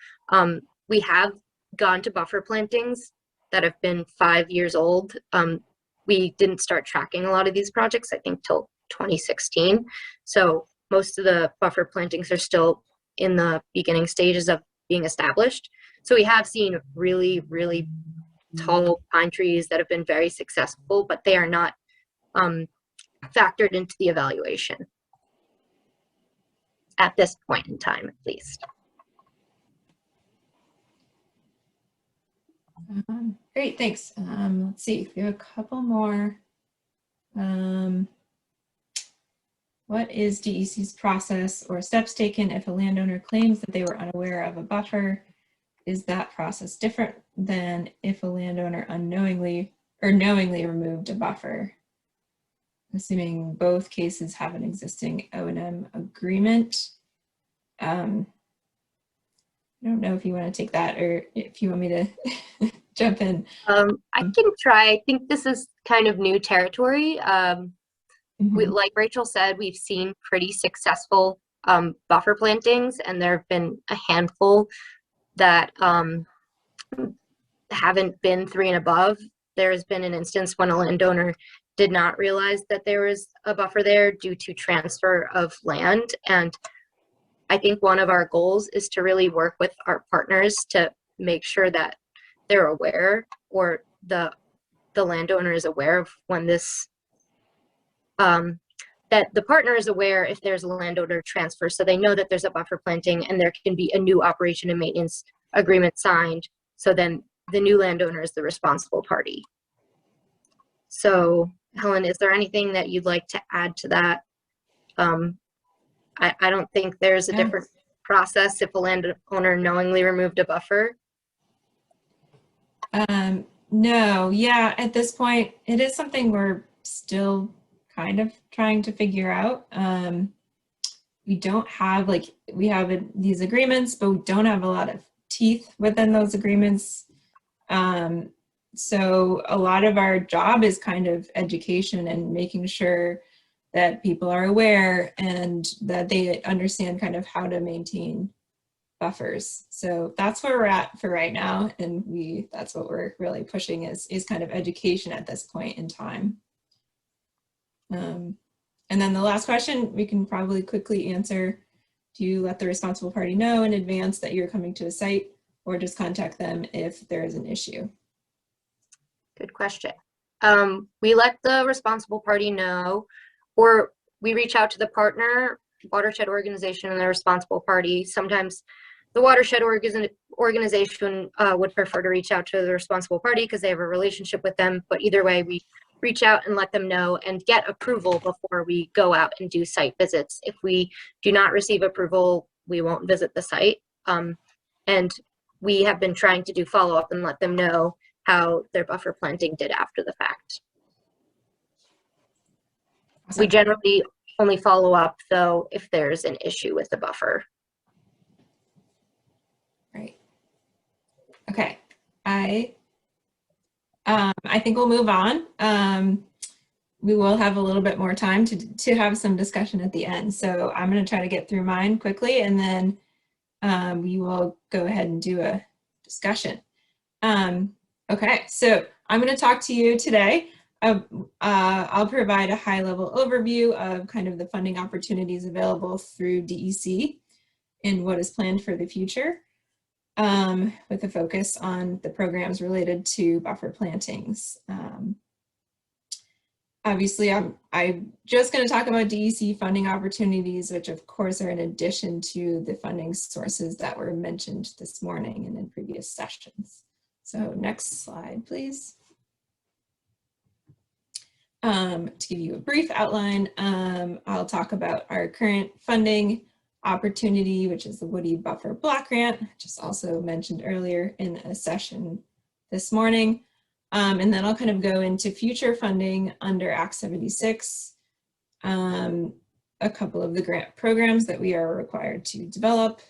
We have gone to buffer plantings that have been 5 years old. We didn't start tracking a lot of these projects, I think, till 2016. So most of the buffer plantings are still in the beginning stages of being established. So we have seen really, really tall pine trees that have been very successful, but they are not factored into the evaluation at this point in time, at least. Great, thanks. Let's see, we have a couple more. What is DEC's process or steps taken if a landowner claims that they were unaware of a buffer? Is that process different than if a landowner unknowingly or knowingly removed a buffer? Assuming both cases have an existing O&M agreement. I don't know if you want to take that or if you want me to jump in. I can try. I think this is kind of new territory. Like Rachel said, we've seen pretty successful buffer plantings, and there have been a handful that haven't been 3 and above. There's been an instance when a landowner did not realize that there was a buffer there due to transfer of land. And I think one of our goals is to really work with our partners to make sure that they're aware, or the landowner is aware of when this, that the partner is aware if there's a landowner transfer, so they know that there's a buffer planting and there can be a new operation and maintenance agreement signed. So then the new landowner is the responsible party. So Helen, is there anything that you'd like to add to that? I don't think there's a different process if a landowner knowingly removed a buffer. No, yeah, at this point, it is something we're still kind of trying to figure out. We don't have, like, we have these agreements, but we don't have a lot of teeth within those agreements. So a lot of our job is kind of education and making sure that people are aware and that they understand kind of how to maintain buffers. So that's where we're at for right now. And that's what we're really pushing is kind of education at this point in time. And then the last question we can probably quickly answer. Do you let the responsible party know in advance that you're coming to a site, or just contact them if there is an issue? Good question. We let the responsible party know, or we reach out to the partner watershed organization and the responsible party. Sometimes the watershed organization would prefer to reach out to the responsible party because they have a relationship with them. But either way, we reach out and let them know and get approval before we go out and do site visits. If we do not receive approval, we won't visit the site. And we have been trying to do follow-up and let them know how their buffer planting did after the fact. We generally only follow up, though, if there's an issue with the buffer. Right. Okay. I think we'll move on. We will have a little bit more time to have some discussion at the end. So I'm going to try to get through mine quickly, and then we will go ahead and do a discussion. Okay, so I'm going to talk to you today I'll provide a high-level overview of kind of the funding opportunities available through DEC and what is planned for the future, with a focus on the programs related to buffer plantings. Obviously, I'm just going to talk about DEC funding opportunities, which of course are in addition to the funding sources that were mentioned this morning and in previous sessions. So next slide, please. To give you a brief outline, I'll talk about our current funding opportunity, which is the Woody Buffer Block Grant, just also mentioned earlier in a session this morning. And then I'll kind of go into future funding under Act 76, a couple of the grant programs that we are required to develop.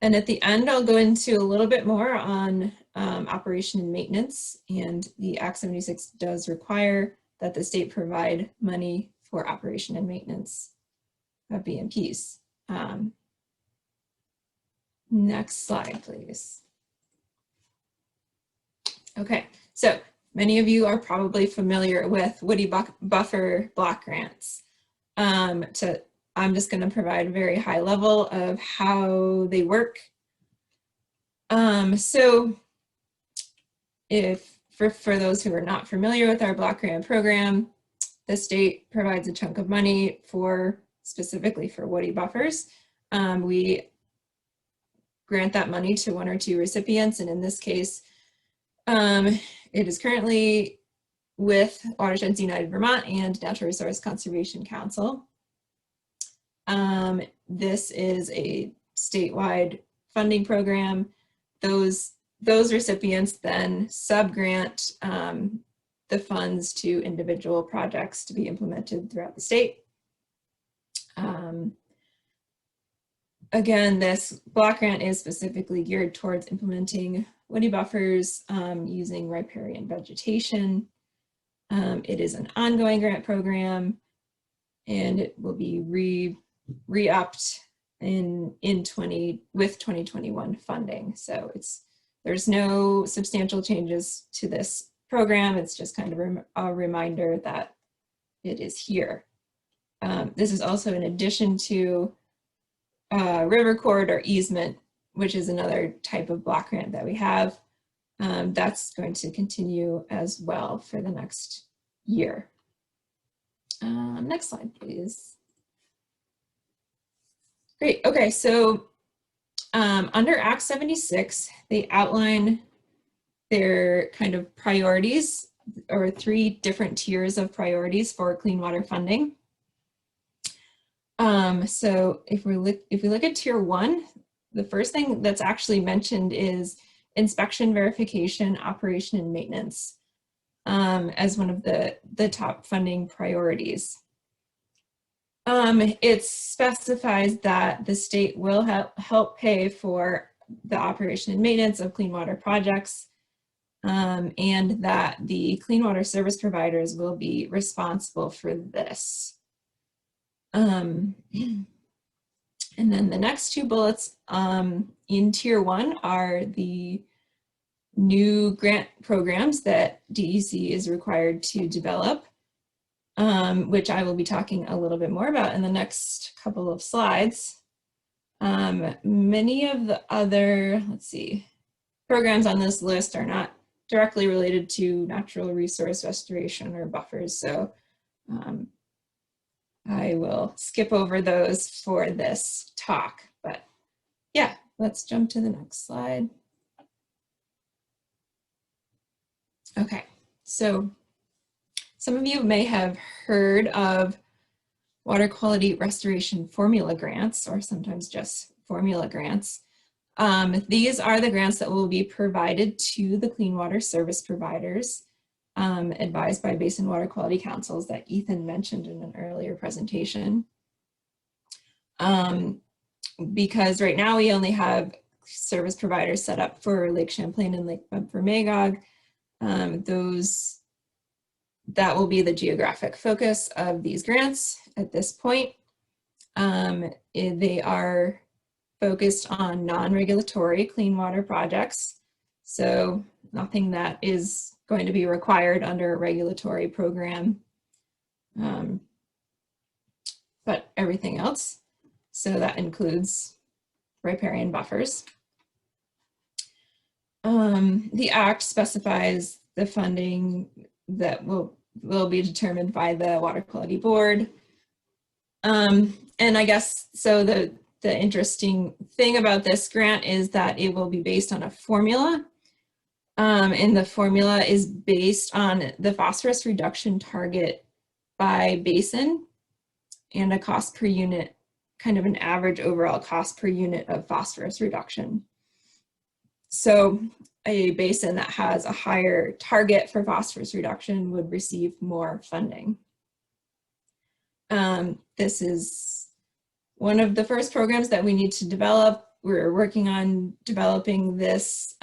And at the end, I'll go into a little bit more on operation and maintenance. And the Act 76 does require that the state provide money for operation and maintenance of BMPs. Next slide, please. Okay, so many of you are probably familiar with Woody Buffer Block Grants. I'm just going to provide a very high level of how they work. So for those who are not familiar with our block grant program, the state provides a chunk of money specifically for woody buffers. We grant that money to 1 or 2 recipients, and in this case, it is currently with Watersheds United Vermont and Natural Resource Conservation Council. This is a statewide funding program. Those recipients then subgrant the funds to individual projects to be implemented throughout the state. Again, this block grant is specifically geared towards implementing woody buffers using riparian vegetation. It is an ongoing grant program, and it will be re-upped with 2021 funding. So there's no substantial changes to this program. It's just kind of a reminder that it is here. This is also in addition to river corridor easement, which is another type of block grant that we have. That's going to continue as well for the next year. Next slide, please. Great, okay, so under Act 76, they outline their kind of priorities, or 3 different tiers of priorities for clean water funding. So if we look at tier 1, the first thing that's actually mentioned is inspection, verification, operation, and maintenance as one of the top funding priorities. It specifies that the state will help pay for the operation and maintenance of clean water projects, and that the clean water service providers will be responsible for this. And then the next 2 bullets in tier 1 are the new grant programs that DEC is required to develop, which I will be talking a little bit more about in the next couple of slides. Many of the other, programs on this list are not directly related to natural resource restoration or buffers, so I will skip over those for this talk, but yeah, let's jump to the next slide. Okay, so some of you may have heard of water quality restoration formula grants, or sometimes just formula grants. These are the grants that will be provided to the clean water service providers, advised by Basin Water Quality Councils that Ethan mentioned in an earlier presentation. Because right now we only have service providers set up for Lake Champlain and Lake Bumper-Magog. That will be the geographic focus of these grants at this point. They are focused on non-regulatory clean water projects. So nothing that is going to be required under a regulatory program, but everything else. So that includes riparian buffers. The Act specifies the funding that will be determined by the Water Quality Board. And I guess, so the interesting thing about this grant is that it will be based on a formula. And the formula is based on the phosphorus reduction target by basin and a cost per unit, kind of an average overall cost per unit of phosphorus reduction. So a basin that has a higher target for phosphorus reduction would receive more funding. This is one of the first programs that we need to develop. We're working on developing this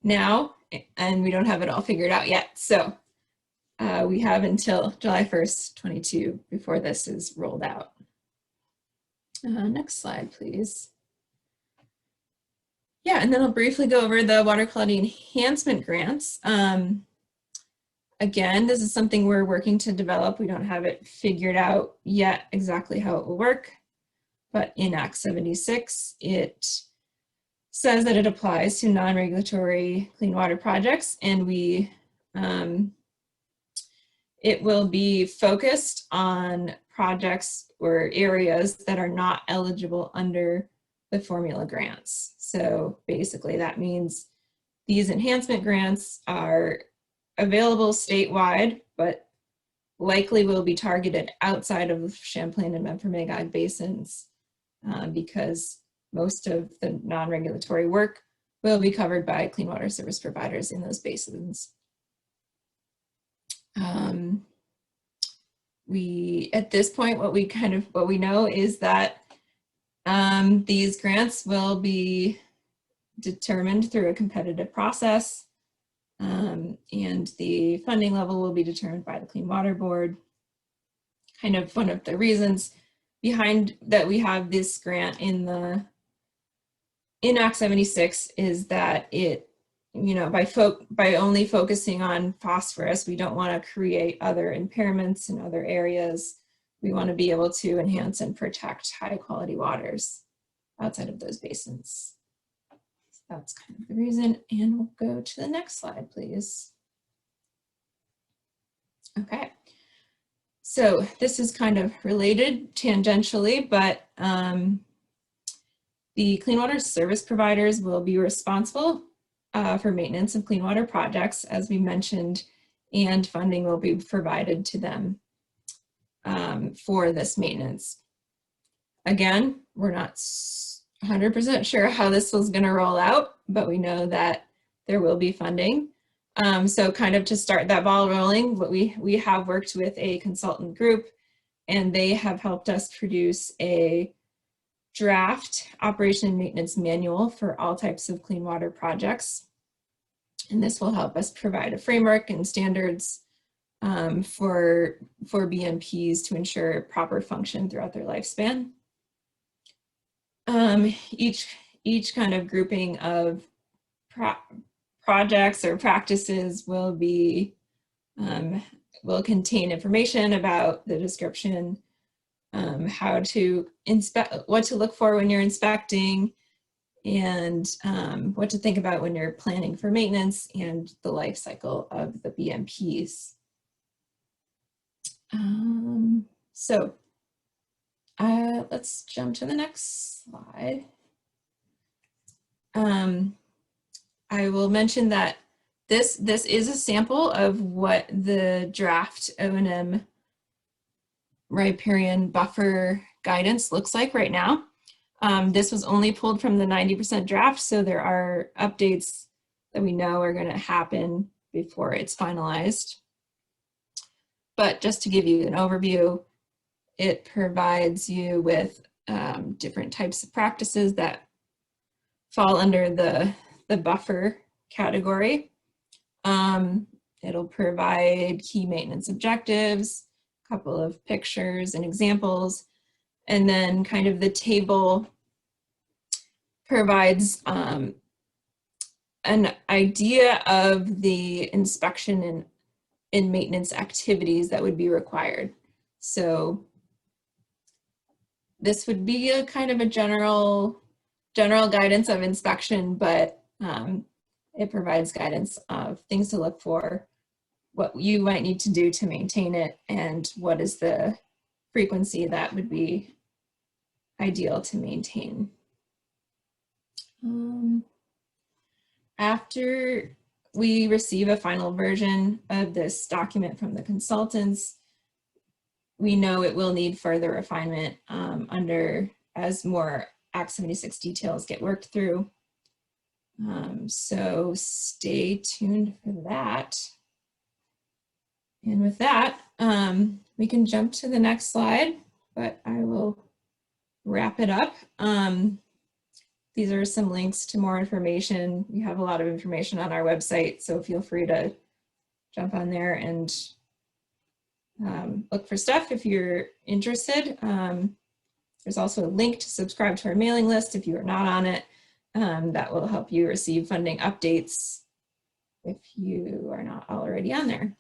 now, and we don't have it all figured out yet. So we have until July 1st, 22 before this is rolled out. Next slide, please. Yeah, and then I'll briefly go over the water quality enhancement grants. Again, this is something we're working to develop. We don't have it figured out yet exactly how it will work, but in Act 76, it says that it applies to non-regulatory clean water projects, and it will be focused on projects or areas that are not eligible under the formula grants. So basically that means these enhancement grants are available statewide, but likely will be targeted outside of Champlain and Memphremagog basins because most of the non-regulatory work will be covered by clean water service providers in those basins. At this point, what we know is that these grants will be determined through a competitive process, and the funding level will be determined by the Clean Water Board. Kind of one of the reasons behind that we have this grant in Act 76 is that it, by only focusing on phosphorus, we don't want to create other impairments in other areas. We want to be able to enhance and protect high quality waters outside of those basins. So that's kind of the reason, and we'll go to the next slide, please. Okay, so this is kind of related tangentially, but the clean water service providers will be responsible for maintenance of clean water projects, as we mentioned, and funding will be provided to them for this maintenance. Again, we're not 100% sure how this was going to roll out, but we know that there will be funding. So kind of to start that ball rolling, we have worked with a consultant group, and they have helped us produce a draft operation and maintenance manual for all types of clean water projects. And this will help us provide a framework and standards for BMPs to ensure proper function throughout their lifespan. Each kind of grouping of projects or practices will contain information about the description, how to inspect, what to look for when you're inspecting, and what to think about when you're planning for maintenance and the life cycle of the BMPs. So let's jump to the next slide. I will mention that this is a sample of what the draft O&M riparian buffer guidance looks like right now. This was only pulled from the 90% draft, so there are updates that we know are going to happen before it's finalized. But just to give you an overview, it provides you with different types of practices that fall under the buffer category. It'll provide key maintenance objectives, a couple of pictures and examples, and then kind of the table provides an idea of the inspection and maintenance activities that would be required. So this would be a kind of a general guidance of inspection, but it provides guidance of things to look for, what you might need to do to maintain it, and what is the frequency that would be ideal to maintain. After we receive a final version of this document from the consultants, we know it will need further refinement as more Act 76 details get worked through. So stay tuned for that. And with that, we can jump to the next slide, but I will wrap it up. These are some links to more information. We have a lot of information on our website, so feel free to jump on there and look for stuff if you're interested. There's also a link to subscribe to our mailing list if you are not on it. That will help you receive funding updates if you are not already on there.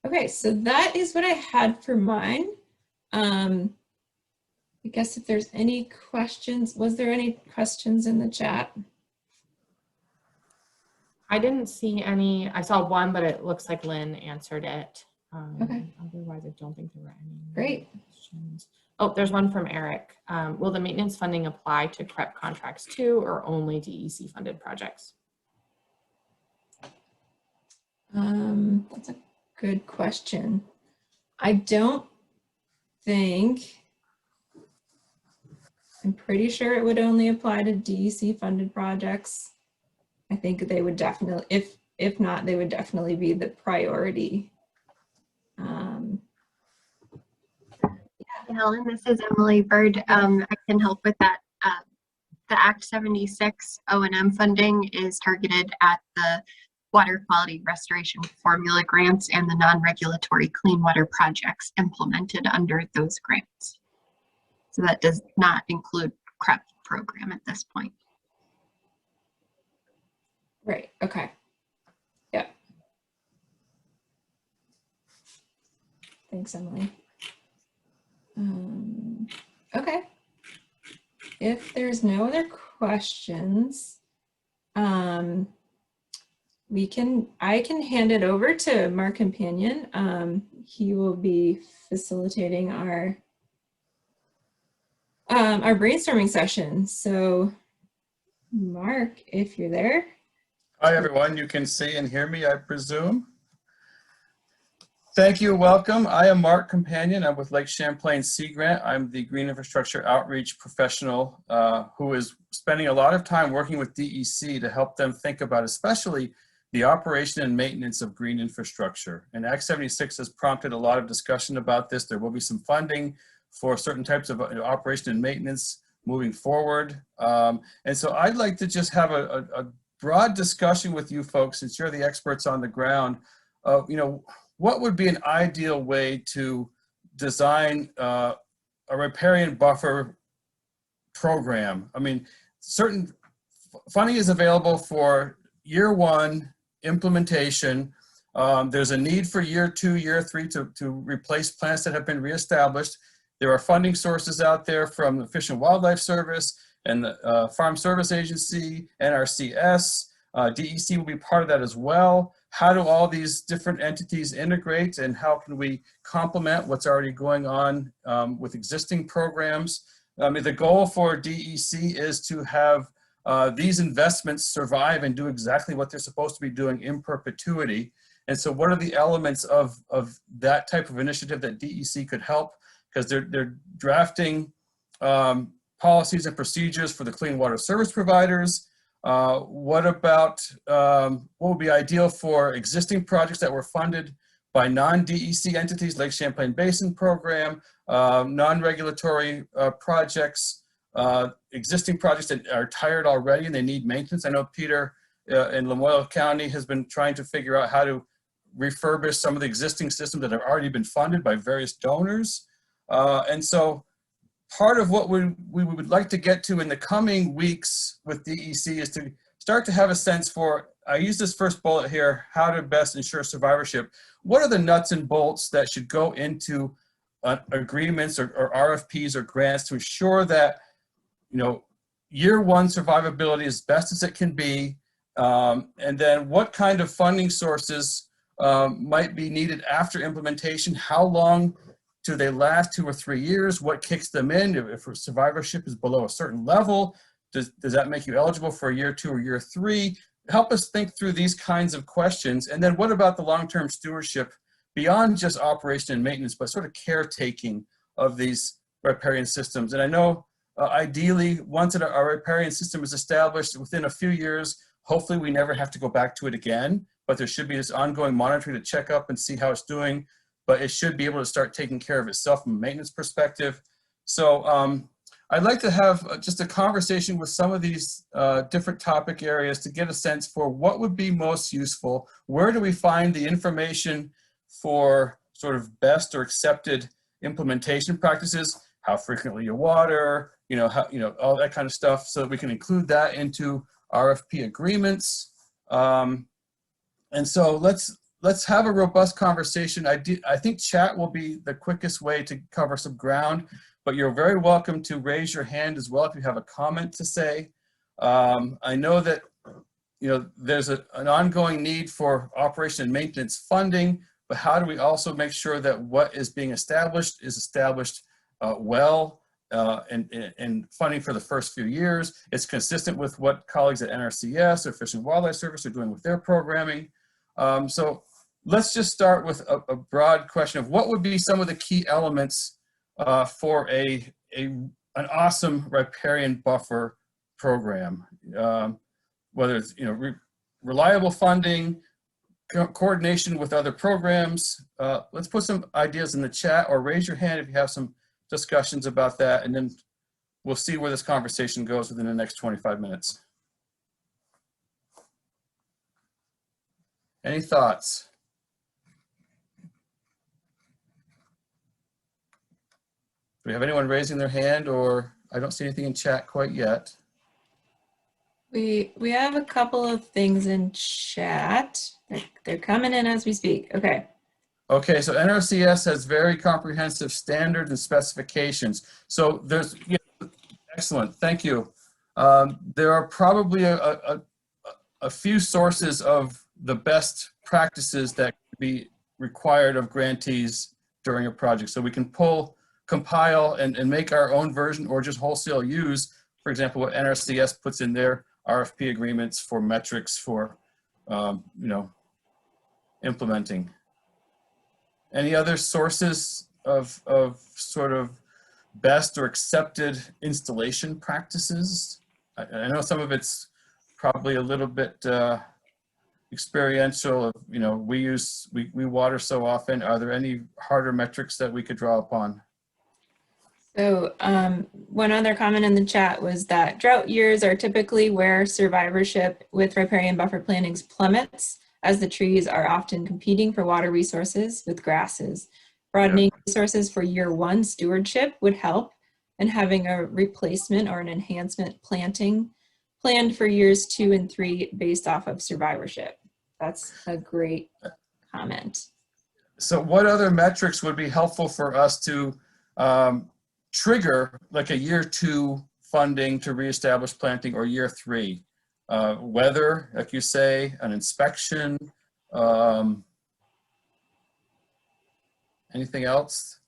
Okay, so that is what I had for mine. I guess if there's any questions, was there any questions in the chat? I didn't see any. I saw one, but it looks like Lynn answered it. Okay. Otherwise, I don't think there were any Great. questions. Oh, there's one from Eric. Will the maintenance funding apply to CREP contracts too, or only DEC funded projects? That's a good question. I don't think, I'm pretty sure it would only apply to DEC funded projects. I think they would definitely, if not, they would definitely be the priority. Helen, this is Emily Bird. I can help with that. The Act 76 O&M funding is targeted at the water quality restoration formula grants and the non-regulatory clean water projects implemented under those grants. So that does not include CREP program at this point. Right, okay. Yep. Thanks, Emily. Okay. If there's no other questions, I can hand it over to Mark Companion. He will be facilitating our brainstorming session. So Mark, if you're there. Hi, everyone. You can see and hear me, I presume. Thank you. Welcome. I am Mark Companion. I'm with Lake Champlain Sea Grant. I'm the Green Infrastructure Outreach Professional who is spending a lot of time working with DEC to help them think about especially the operation and maintenance of green infrastructure. And Act 76 has prompted a lot of discussion about this. There will be some funding for certain types of operation and maintenance moving forward. And so I'd like to just have a broad discussion with you folks, since you're the experts on the ground, of, what would be an ideal way to design a riparian buffer program? I mean, certain funding is available for year one implementation. There's a need for year two, year three to replace plants that have been reestablished. There are funding sources out there from the Fish and Wildlife Service and the Farm Service Agency, NRCS. DEC will be part of that as well. How do all these different entities integrate, and how can we complement what's already going on with existing programs? The goal for DEC is to have these investments survive and do exactly what they're supposed to be doing in perpetuity. And so what are the elements of that type of initiative that DEC could help? Because they're drafting policies and procedures for the clean water service providers. What about what would be ideal for existing projects that were funded by non-DEC entities, like Champlain Basin Program, non-regulatory projects, existing projects that are tired already and they need maintenance? I know Peter in Lamoille County has been trying to figure out how to refurbish some of the existing systems that have already been funded by various donors. And so part of what we would like to get to in the coming weeks with DEC is to start to have a sense for, I use this first bullet here, how to best ensure survivorship. What are the nuts and bolts that should go into agreements or RFPs or grants to ensure that, you know, year one survivability as best as it can be, and then what kind of funding sources might be needed after implementation? How long do they last, 2 or 3 years? What kicks them in? If survivorship is below a certain level, does that make you eligible for a year 2 or year 3? Help us think through these kinds of questions. And then what about the long-term stewardship beyond just operation and maintenance, but sort of caretaking of these riparian systems? And I know ideally, once our riparian system is established within a few years, hopefully we never have to go back to it again, but there should be this ongoing monitoring to check up and see how it's doing, but it should be able to start taking care of itself from a maintenance perspective. So I'd like to have just a conversation with some of these different topic areas to get a sense for what would be most useful. Where do we find the information for sort of best or accepted implementation practices? How frequently you water, all that kind of stuff, so that we can include that into RFP agreements. And so let's have a robust conversation. I think chat will be the quickest way to cover some ground, but you're very welcome to raise your hand as well if you have a comment to say. I know that there's an ongoing need for operation and maintenance funding, but how do we also make sure that what is being established is established well, and funding for the first few years? It's consistent with what colleagues at NRCS or Fish and Wildlife Service are doing with their programming. So let's just start with a broad question of what would be some of the key elements for an awesome riparian buffer program, whether it's reliable funding, coordination with other programs. Let's put some ideas in the chat or raise your hand if you have some discussions about that, and then we'll see where this conversation goes within the next 25 minutes. Any thoughts? Do we have anyone raising their hand, or I don't see anything in chat quite yet? We have a couple of things in chat. They're coming in as we speak. Okay. Okay, so NRCS has very comprehensive standards and specifications. So there's, excellent, thank you. There are probably a few sources of the best practices that could be required of grantees during a project. So we can compile and make our own version, or just wholesale use, for example, what NRCS puts in their RFP agreements for metrics for, implementing. Any other sources of sort of best or accepted installation practices? I know some of it's probably a little bit experiential. We water so often. Are there any harder metrics that we could draw upon? So one other comment in the chat was that drought years are typically where survivorship with riparian buffer plantings plummets, as the trees are often competing for water resources with grasses. Broadening resources for year one stewardship would help, and having a replacement or an enhancement planting planned for years 2 and 3 based off of survivorship. That's a great comment. So what other metrics would be helpful for us to trigger, like a year 2 funding to reestablish planting, or year 3? Weather, like you say, an inspection, anything else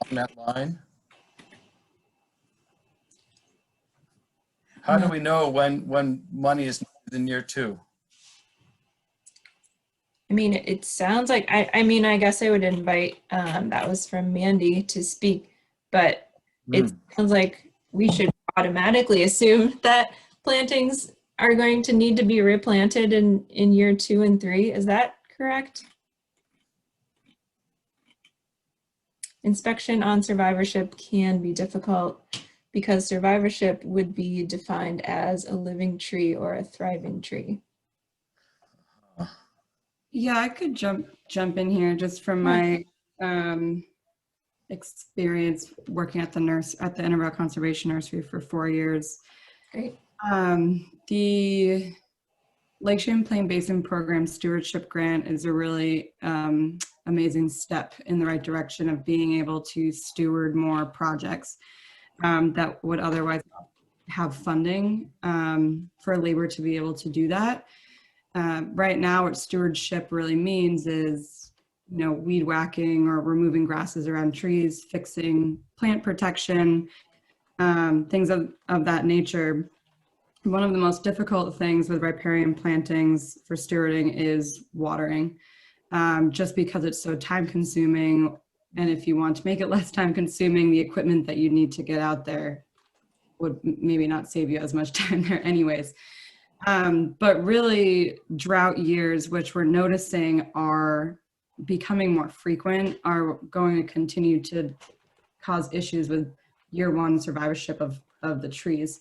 on that line? How do we know when money is needed in year 2? I mean, it sounds like, I guess I would invite, that was from Mandy, to speak, but it sounds like we should automatically assume that plantings are going to need to be replanted in year 2 and 3. Is that correct? Inspection on survivorship can be difficult because survivorship would be defined as a living tree or a thriving tree. Yeah, I could jump in here just from my experience working at the Innervale Conservation Nursery for 4 years. Great. The Lake Champlain Basin Program Stewardship Grant is a really amazing step in the right direction of being able to steward more projects that would otherwise have funding for labor to be able to do that. Right now, what stewardship really means is, weed whacking or removing grasses around trees, fixing plant protection, things of that nature. One of the most difficult things with riparian plantings for stewarding is watering, just because it's so time consuming. And if you want to make it less time consuming, the equipment that you need to get out there would maybe not save you as much time there anyways. But really, drought years, which we're noticing are becoming more frequent, are going to continue to cause issues with year-one survivorship of the trees.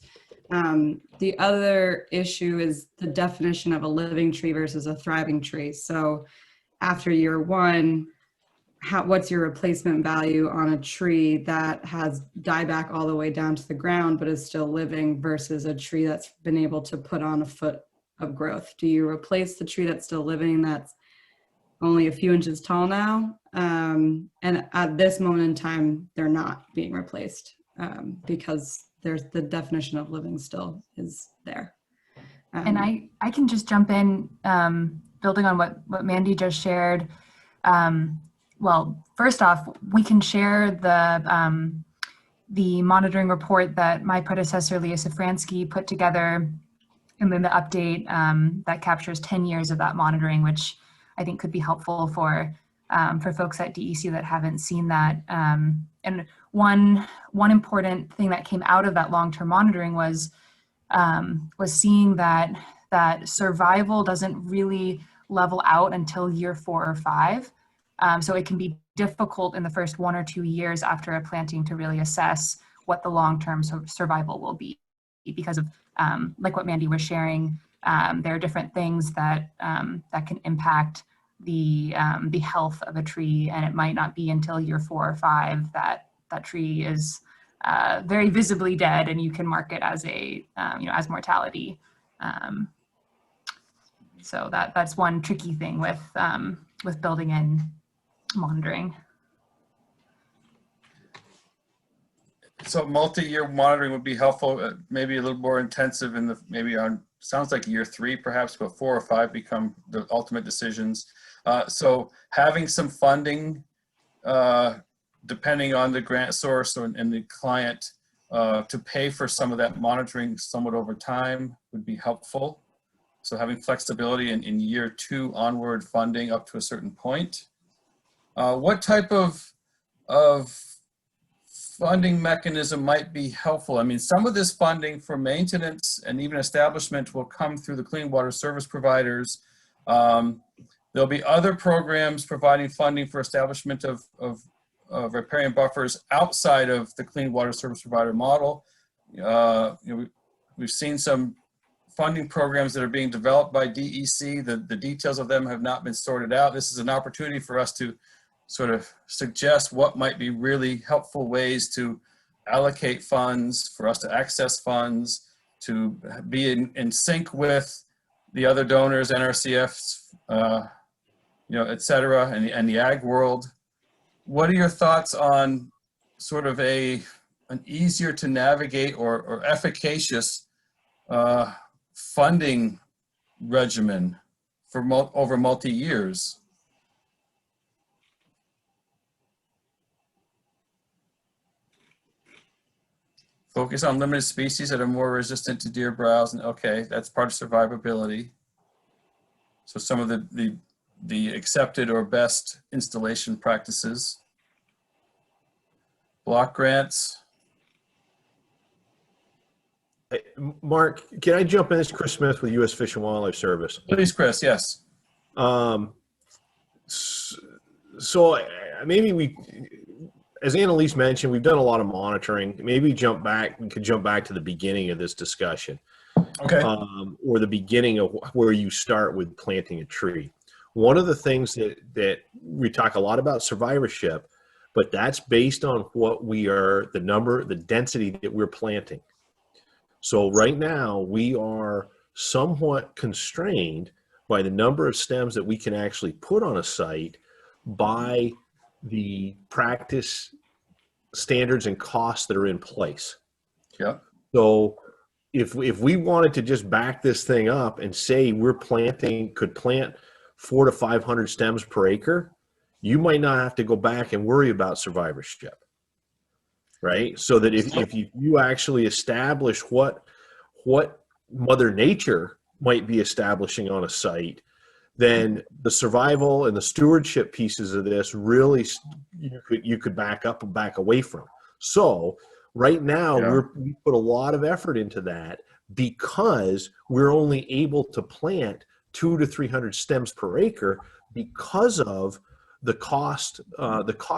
The other issue is the definition of a living tree versus a thriving tree. So after year one, what's your replacement value on a tree that has dieback all the way down to the ground but is still living versus a tree that's been able to put on a foot of growth? Do you replace the tree that's still living that's only a few inches tall now? And at this moment in time, they're not being replaced because there's the definition of living still is there. And I can just jump in, building on what Mandy just shared. Well, first off, we can share the monitoring report that my predecessor, Leah Safransky, put together, and then the update that captures 10 years of that monitoring, which I think could be helpful for folks at DEC that haven't seen that. And one important thing that came out of that long-term monitoring was seeing that survival doesn't really level out until year 4 or 5. So it can be difficult in the first 1 or 2 years after a planting to really assess what the long-term survival will be, because of like what Mandy was sharing. There are different things that can impact the health of a tree, and it might not be until year 4 or 5 that tree is very visibly dead, and you can mark it as as mortality. So that's one tricky thing with building in monitoring. So multi-year monitoring would be helpful, maybe a little more intensive in sounds like year 3 perhaps, but 4 or 5 become the ultimate decisions. So having some funding, depending on the grant source and the client, to pay for some of that monitoring somewhat over time would be helpful. So having flexibility in year 2 onward funding up to a certain point. What type of funding mechanism might be helpful? I mean, some of this funding for maintenance and even establishment will come through the clean water service providers. There'll be other programs providing funding for establishment of riparian buffers outside of the clean water service provider model. We've seen some funding programs that are being developed by DEC. The details of them have not been sorted out. This is an opportunity for us to sort of suggest what might be really helpful ways to allocate funds, for us to access funds, to be in sync with the other donors, NRCFs, et cetera, and the ag world. What are your thoughts on sort of an easier to navigate or efficacious funding regimen for over multi-years? Focus on limited species that are more resistant to deer browse, and okay, that's part of survivability. So some of the accepted or best installation practices. Block grants. Hey, Mark, can I jump in? This is Chris Smith with U.S. Fish and Wildlife Service. Please, Chris, yes. So maybe as Annalise mentioned, we've done a lot of monitoring. Maybe we could jump back to the beginning of this discussion. Okay. Or the beginning of where you start with planting a tree. One of the things that we talk a lot about survivorship, but that's based on what we are, the density that we're planting. So right now we are somewhat constrained by the number of stems that we can actually put on a site by the practice standards and costs that are in place. Yep. So if we wanted to just back this thing up and say could plant 400 to 500 stems per acre, you might not have to go back and worry about survivorship, right? So that if you actually establish what Mother Nature might be establishing on a site, then the survival and the stewardship pieces of this really you could back up and back away from. So right now we put a lot of effort into that because we're only able to plant 200 to 300 stems per acre because of the cost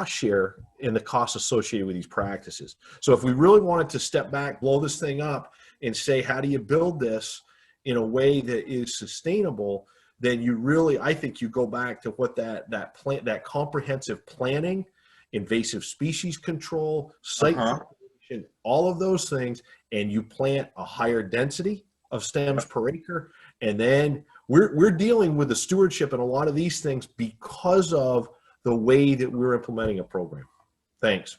share and the costs associated with these practices. So if we really wanted to step back, blow this thing up, and say, how do you build this in a way that is sustainable, then I think you go back to what that comprehensive planning, invasive species control, site preparation, all of those things, and you plant a higher density of stems per acre. And then we're dealing with the stewardship and a lot of these things because of the way that we're implementing a program. Thanks.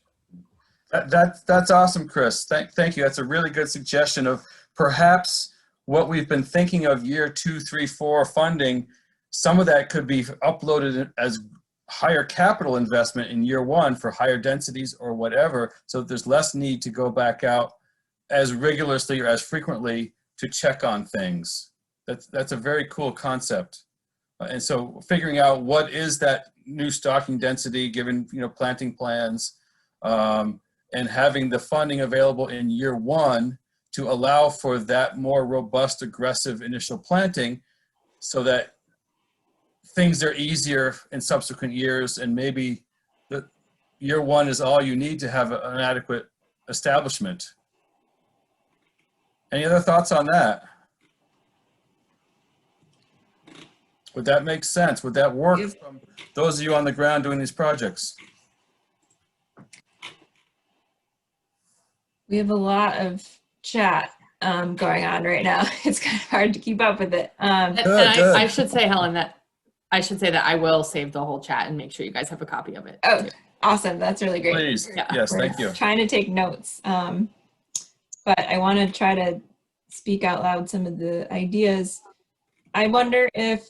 That's awesome, Chris. Thank you. That's a really good suggestion of perhaps what we've been thinking of year 2, 3, 4 funding. Some of that could be uploaded as higher capital investment in year 1 for higher densities or whatever, so that there's less need to go back out as regularly or as frequently to check on things. That's a very cool concept. And so figuring out what is that new stocking density given planting plans, and having the funding available in year 1 to allow for that more robust, aggressive initial planting so that things are easier in subsequent years, and maybe the year 1 is all you need to have an adequate establishment. Any other thoughts on that? Would that make sense? Would that work from those of you on the ground doing these projects? We have a lot of chat going on right now. It's kind of hard to keep up with it. I should say, Helen, that I will save the whole chat and make sure you guys have a copy of it. Oh, awesome. That's really great. Please. Yeah. Yes, We're thank you. trying to take notes. But I want to try to speak out loud some of the ideas. I wonder if,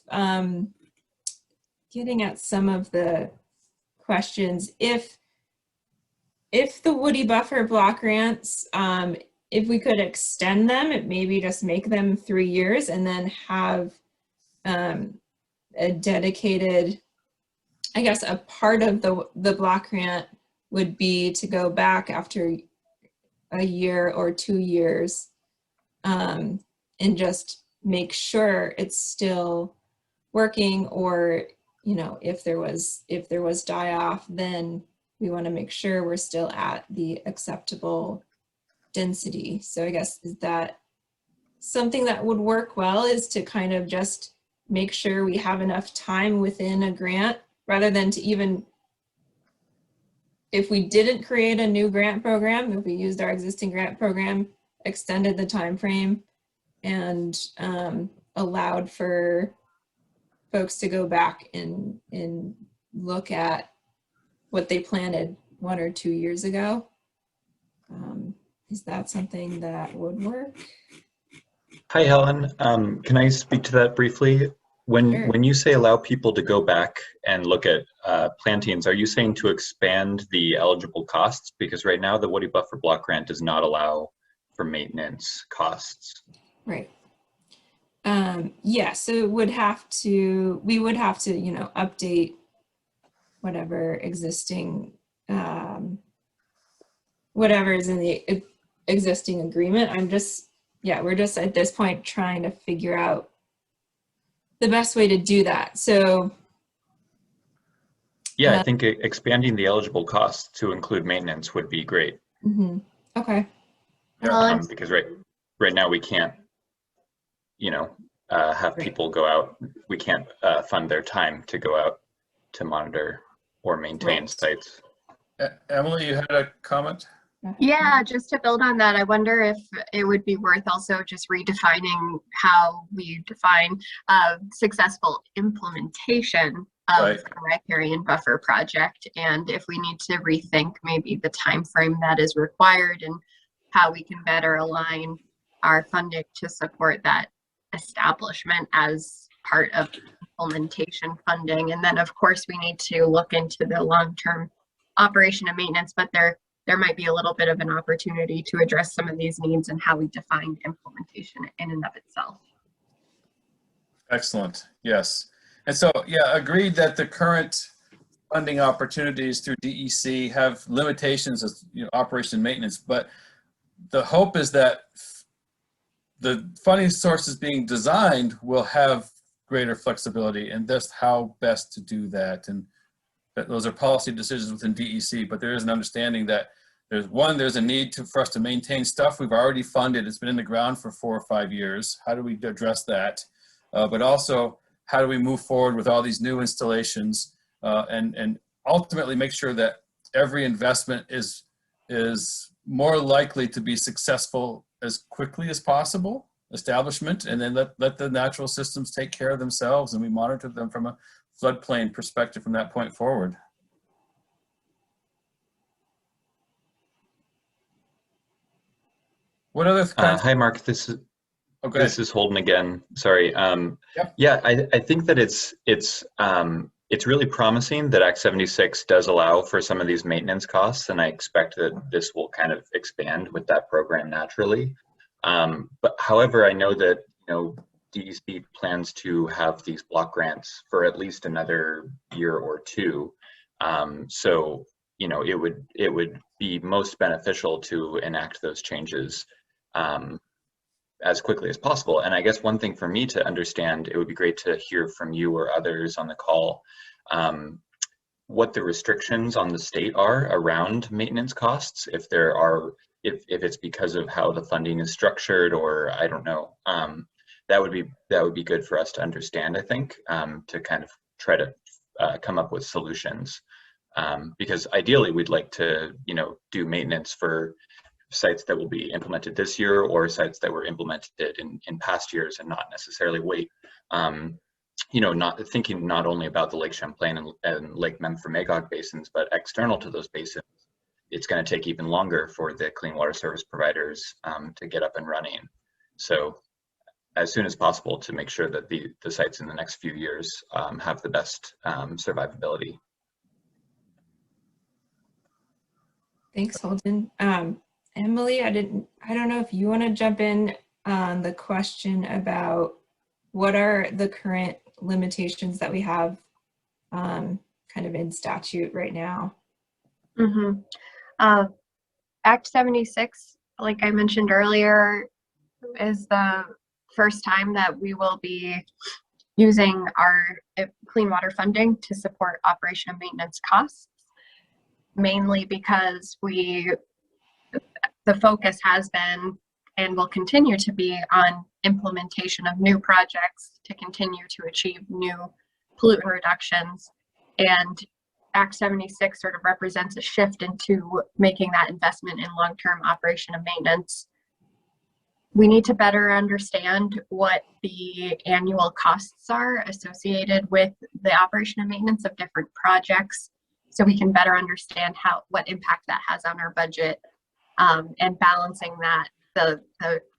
getting at some of the questions, if the woody buffer block grants, if we could extend them, it maybe just make them 3 years and then have a dedicated, I guess a part of the block grant would be to go back after a year or 2 years and just make sure it's still working, or if there was die off, then we want to make sure we're still at the acceptable density. So I guess, is that something that would work well, is to kind of just make sure we have enough time within a grant, rather than to even, if we didn't create a new grant program, if we used our existing grant program, extended the time frame and allowed for folks to go back and look at what they planted 1 or 2 years ago. Is that something that would work? Hi, Helen. Can I speak to that briefly? When you say allow people to go back and look at plantings, are you saying to expand the eligible costs? Because right now the woody buffer block grant does not allow for maintenance costs. Right. Yeah, so we would have to, update whatever existing, whatever is in the existing agreement. We're just at this point trying to figure out the best way to do that. So yeah, I think expanding the eligible costs to include maintenance would be great. Mm-hmm. Okay. Because right now we can't, have people go out. We can't fund their time to go out to monitor or maintain sites. Emily, you had a comment? Yeah, just to build on that, I wonder if it would be worth also just redefining how we define successful implementation of Right. the riparian buffer project, and if we need to rethink maybe the time frame that is required and how we can better align our funding to support that establishment as part of implementation funding. And then of course we need to look into the long-term operation and maintenance, but there might be a little bit of an opportunity to address some of these needs and how we define implementation in and of itself. Excellent. Yes. And so, yeah, agreed that the current funding opportunities through DEC have limitations as operation and maintenance, but the hope is that the funding sources being designed will have greater flexibility, and that's how best to do that. And those are policy decisions within DEC, but there is an understanding that there's a need for us to maintain stuff we've already funded. It's been in the ground for 4 or 5 years. How do we address that? But also, how do we move forward with all these new installations and ultimately make sure that every investment is more likely to be successful as quickly as possible, establishment, and then let the natural systems take care of themselves, and we monitor them from a floodplain perspective from that point forward. What other kinds? Hi, Mark. This is Holden again. Sorry. Yep. Yeah, I think that it's really promising that Act 76 does allow for some of these maintenance costs, and I expect that this will kind of expand with that program naturally. But however, I know that DEC plans to have these block grants for at least another year or two. So it would be most beneficial to enact those changes as quickly as possible. And I guess one thing for me to understand, it would be great to hear from you or others on the call, what the restrictions on the state are around maintenance costs, if it's because of how the funding is structured, or I don't know. That would be good for us to understand, I think, to kind of try to come up with solutions. Because ideally we'd like to, do maintenance for sites that will be implemented this year or sites that were implemented in past years, and not necessarily wait. Not thinking not only about the Lake Champlain and Lake Memphremagog basins, but external to those basins, it's going to take even longer for the clean water service providers to get up and running. So as soon as possible to make sure that the sites in the next few years have the best survivability. Thanks, Holden. Emily, I don't know if you want to jump in on the question about what are the current limitations that we have kind of in statute right now. Mm-hmm. Act 76, like I mentioned earlier, is the first time that we will be using our clean water funding to support operation and maintenance costs, mainly because the focus has been and will continue to be on implementation of new projects to continue to achieve new pollutant reductions. And Act 76 sort of represents a shift into making that investment in long-term operation and maintenance. We need to better understand what the annual costs are associated with the operation and maintenance of different projects, so we can better understand what impact that has on our budget, and balancing that the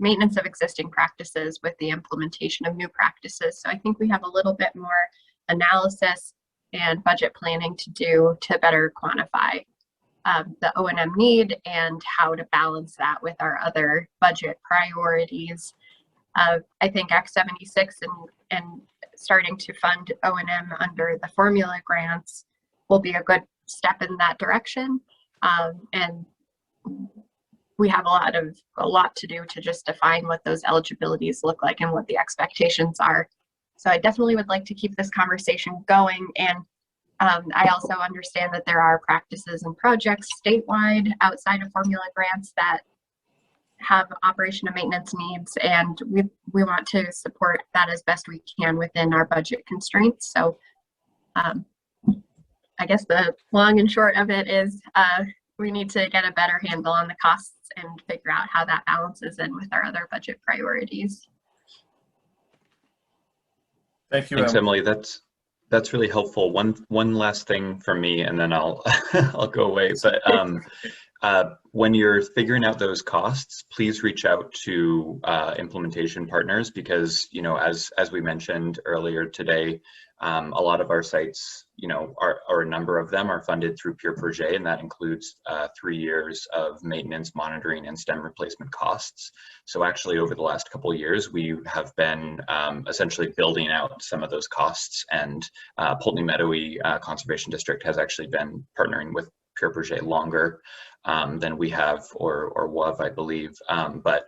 maintenance of existing practices with the implementation of new practices. So I think we have a little bit more analysis and budget planning to do to better quantify the O&M need and how to balance that with our other budget priorities. I think Act 76 and starting to fund O&M under the formula grants will be a good step in that direction. And we have a lot to do to just define what those eligibilities look like and what the expectations are. So I definitely would like to keep this conversation going. And I also understand that there are practices and projects statewide outside of formula grants that have operation and maintenance needs, and we want to support that as best we can within our budget constraints. So I guess the long and short of it is we need to get a better handle on the costs and figure out how that balances in with our other budget priorities. Thank you, Thanks, Emily. Emily. That's really helpful. One last thing from me, and then I'll I'll go away. But when you're figuring out those costs, please reach out to implementation partners, because as we mentioned earlier today, a lot of our sites, or a number of them are funded through Pure Projet, and that includes 3 years of maintenance, monitoring, and stem replacement costs. So actually, over the last couple of years, we have been essentially building out some of those costs, and Pulteney Meadowy Conservation District has actually been partnering with Pure Projet longer than we have, or WAV, I believe. But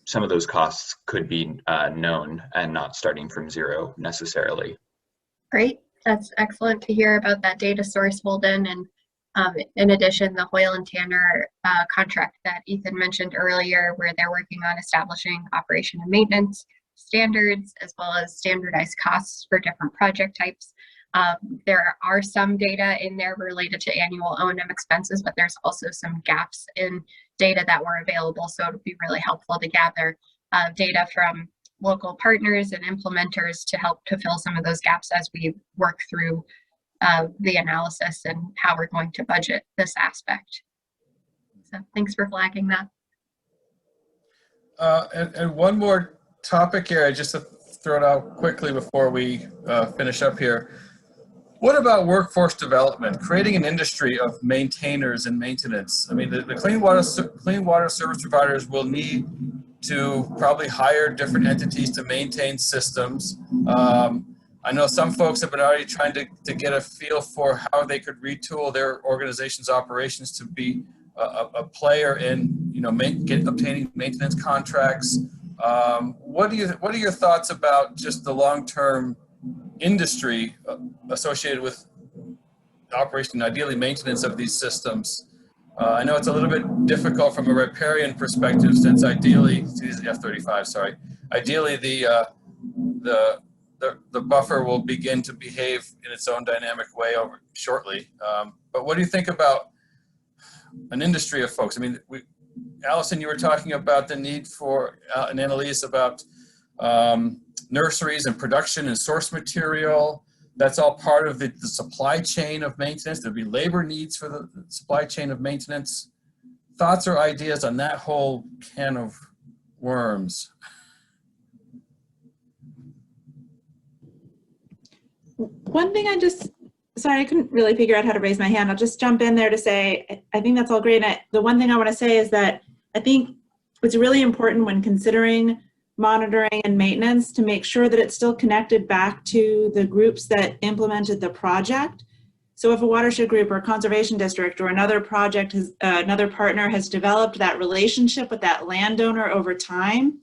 some of those costs could be known and not starting from zero necessarily. Great. That's excellent to hear about that data source, Holden. And in addition, the Hoyle and Tanner contract that Ethan mentioned earlier, where they're working on establishing operation and maintenance standards, as well as standardized costs for different project types. There are some data in there related to annual O&M expenses, but there's also some gaps in data that were available. So it would be really helpful to gather data from local partners and implementers to help to fill some of those gaps as we work through the analysis and how we're going to budget this aspect. So thanks for flagging that. And one more topic here, I just throw it out quickly before we finish up here. What about workforce development, creating an industry of maintainers and maintenance? I mean, the clean water service providers will need to probably hire different entities to maintain systems. I know some folks have been already trying to get a feel for how they could retool their organization's operations to be a player in, obtaining maintenance contracts. What are your thoughts about just the long-term industry associated with operation, ideally maintenance of these systems? I know it's a little bit difficult from a riparian perspective, since ideally, F-35, sorry, ideally the buffer will begin to behave in its own dynamic way shortly. But what do you think about an industry of folks? I mean, Allison, you were talking about the need for, and Annalise, about nurseries and production and source material. That's all part of the supply chain of maintenance. There'll be labor needs for the supply chain of maintenance. Thoughts or ideas on that whole can of worms? One thing sorry, I couldn't really figure out how to raise my hand. I'll just jump in there to say, I think that's all great. And the one thing I want to say is that I think it's really important when considering monitoring and maintenance to make sure that it's still connected back to the groups that implemented the project. So if a watershed group or a conservation district or another project another partner has developed that relationship with that landowner over time,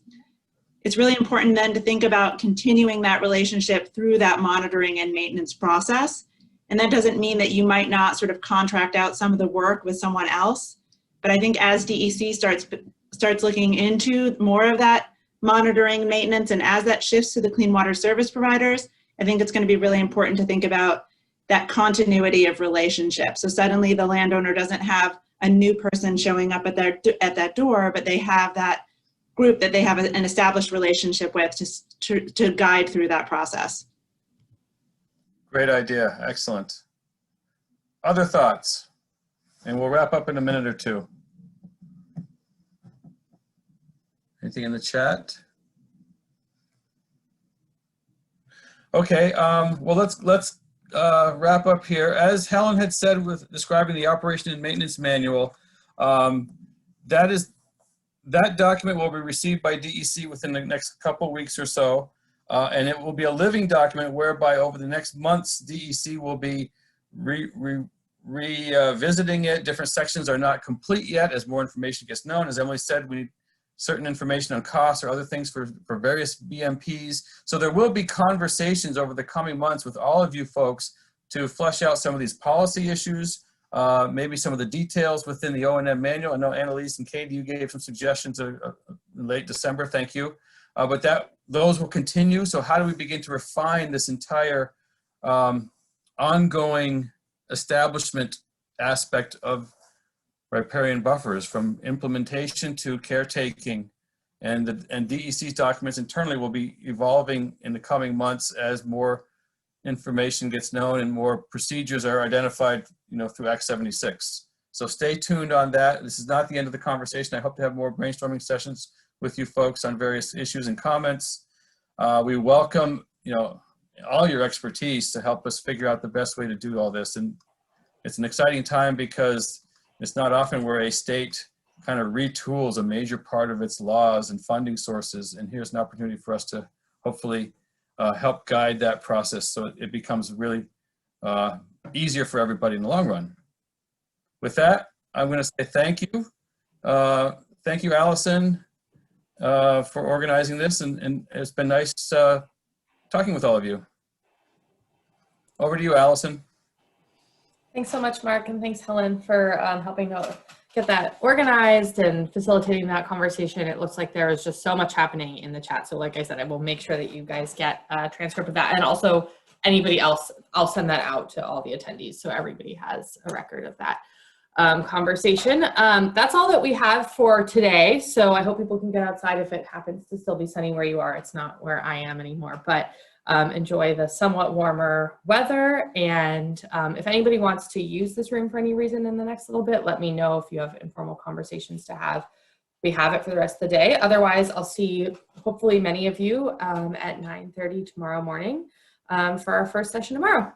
it's really important then to think about continuing that relationship through that monitoring and maintenance process. And that doesn't mean that you might not sort of contract out some of the work with someone else. But I think as DEC starts looking into more of that monitoring, maintenance, and as that shifts to the clean water service providers, I think it's going to be really important to think about that continuity of relationship. So suddenly the landowner doesn't have a new person showing up at that door, but they have that group that they have an established relationship with to guide through that process. Great idea. Excellent. Other thoughts? And we'll wrap up in a minute or two. Anything in the chat? Okay, well, let's wrap up here. As Helen had said with describing the operation and maintenance manual, that document will be received by DEC within the next couple weeks or so, and it will be a living document whereby over the next months, DEC will be revisiting it. Different sections are not complete yet as more information gets known. As Emily said, we need certain information on costs or other things for various BMPs. So there will be conversations over the coming months with all of you folks to flesh out some of these policy issues, maybe some of the details within the O&M manual. I know Annalise and Katie, you gave some suggestions in late December, thank you. But those will continue. So how do we begin to refine this entire ongoing establishment aspect of riparian buffers, from implementation to caretaking. And DEC's documents internally will be evolving in the coming months as more information gets known and more procedures are identified, through Act 76. So stay tuned on that. This is not the end of the conversation. I hope to have more brainstorming sessions with you folks on various issues and comments. We welcome, all your expertise to help us figure out the best way to do all this. And it's an exciting time because it's not often where a state kind of retools a major part of its laws and funding sources. And here's an opportunity for us to hopefully help guide that process so it becomes really easier for everybody in the long run. With that, I'm going to say thank you. Thank you, Allison, for organizing this. And it's been nice talking with all of you. Over to you, Allison. Thanks so much, Mark, and thanks, Helen, for helping to get that organized and facilitating that conversation. It looks like there is just so much happening in the chat. So like I said, I will make sure that you guys get a transcript of that. And also anybody else, I'll send that out to all the attendees so everybody has a record of that conversation. That's all that we have for today. So I hope people can get outside if it happens to still be sunny where you are. It's not where I am anymore, but enjoy the somewhat warmer weather. And if anybody wants to use this room for any reason in the next little bit, let me know if you have informal conversations to have. We have it for the rest of the day. Otherwise, I'll see hopefully many of you at 9:30 tomorrow morning for our first session tomorrow.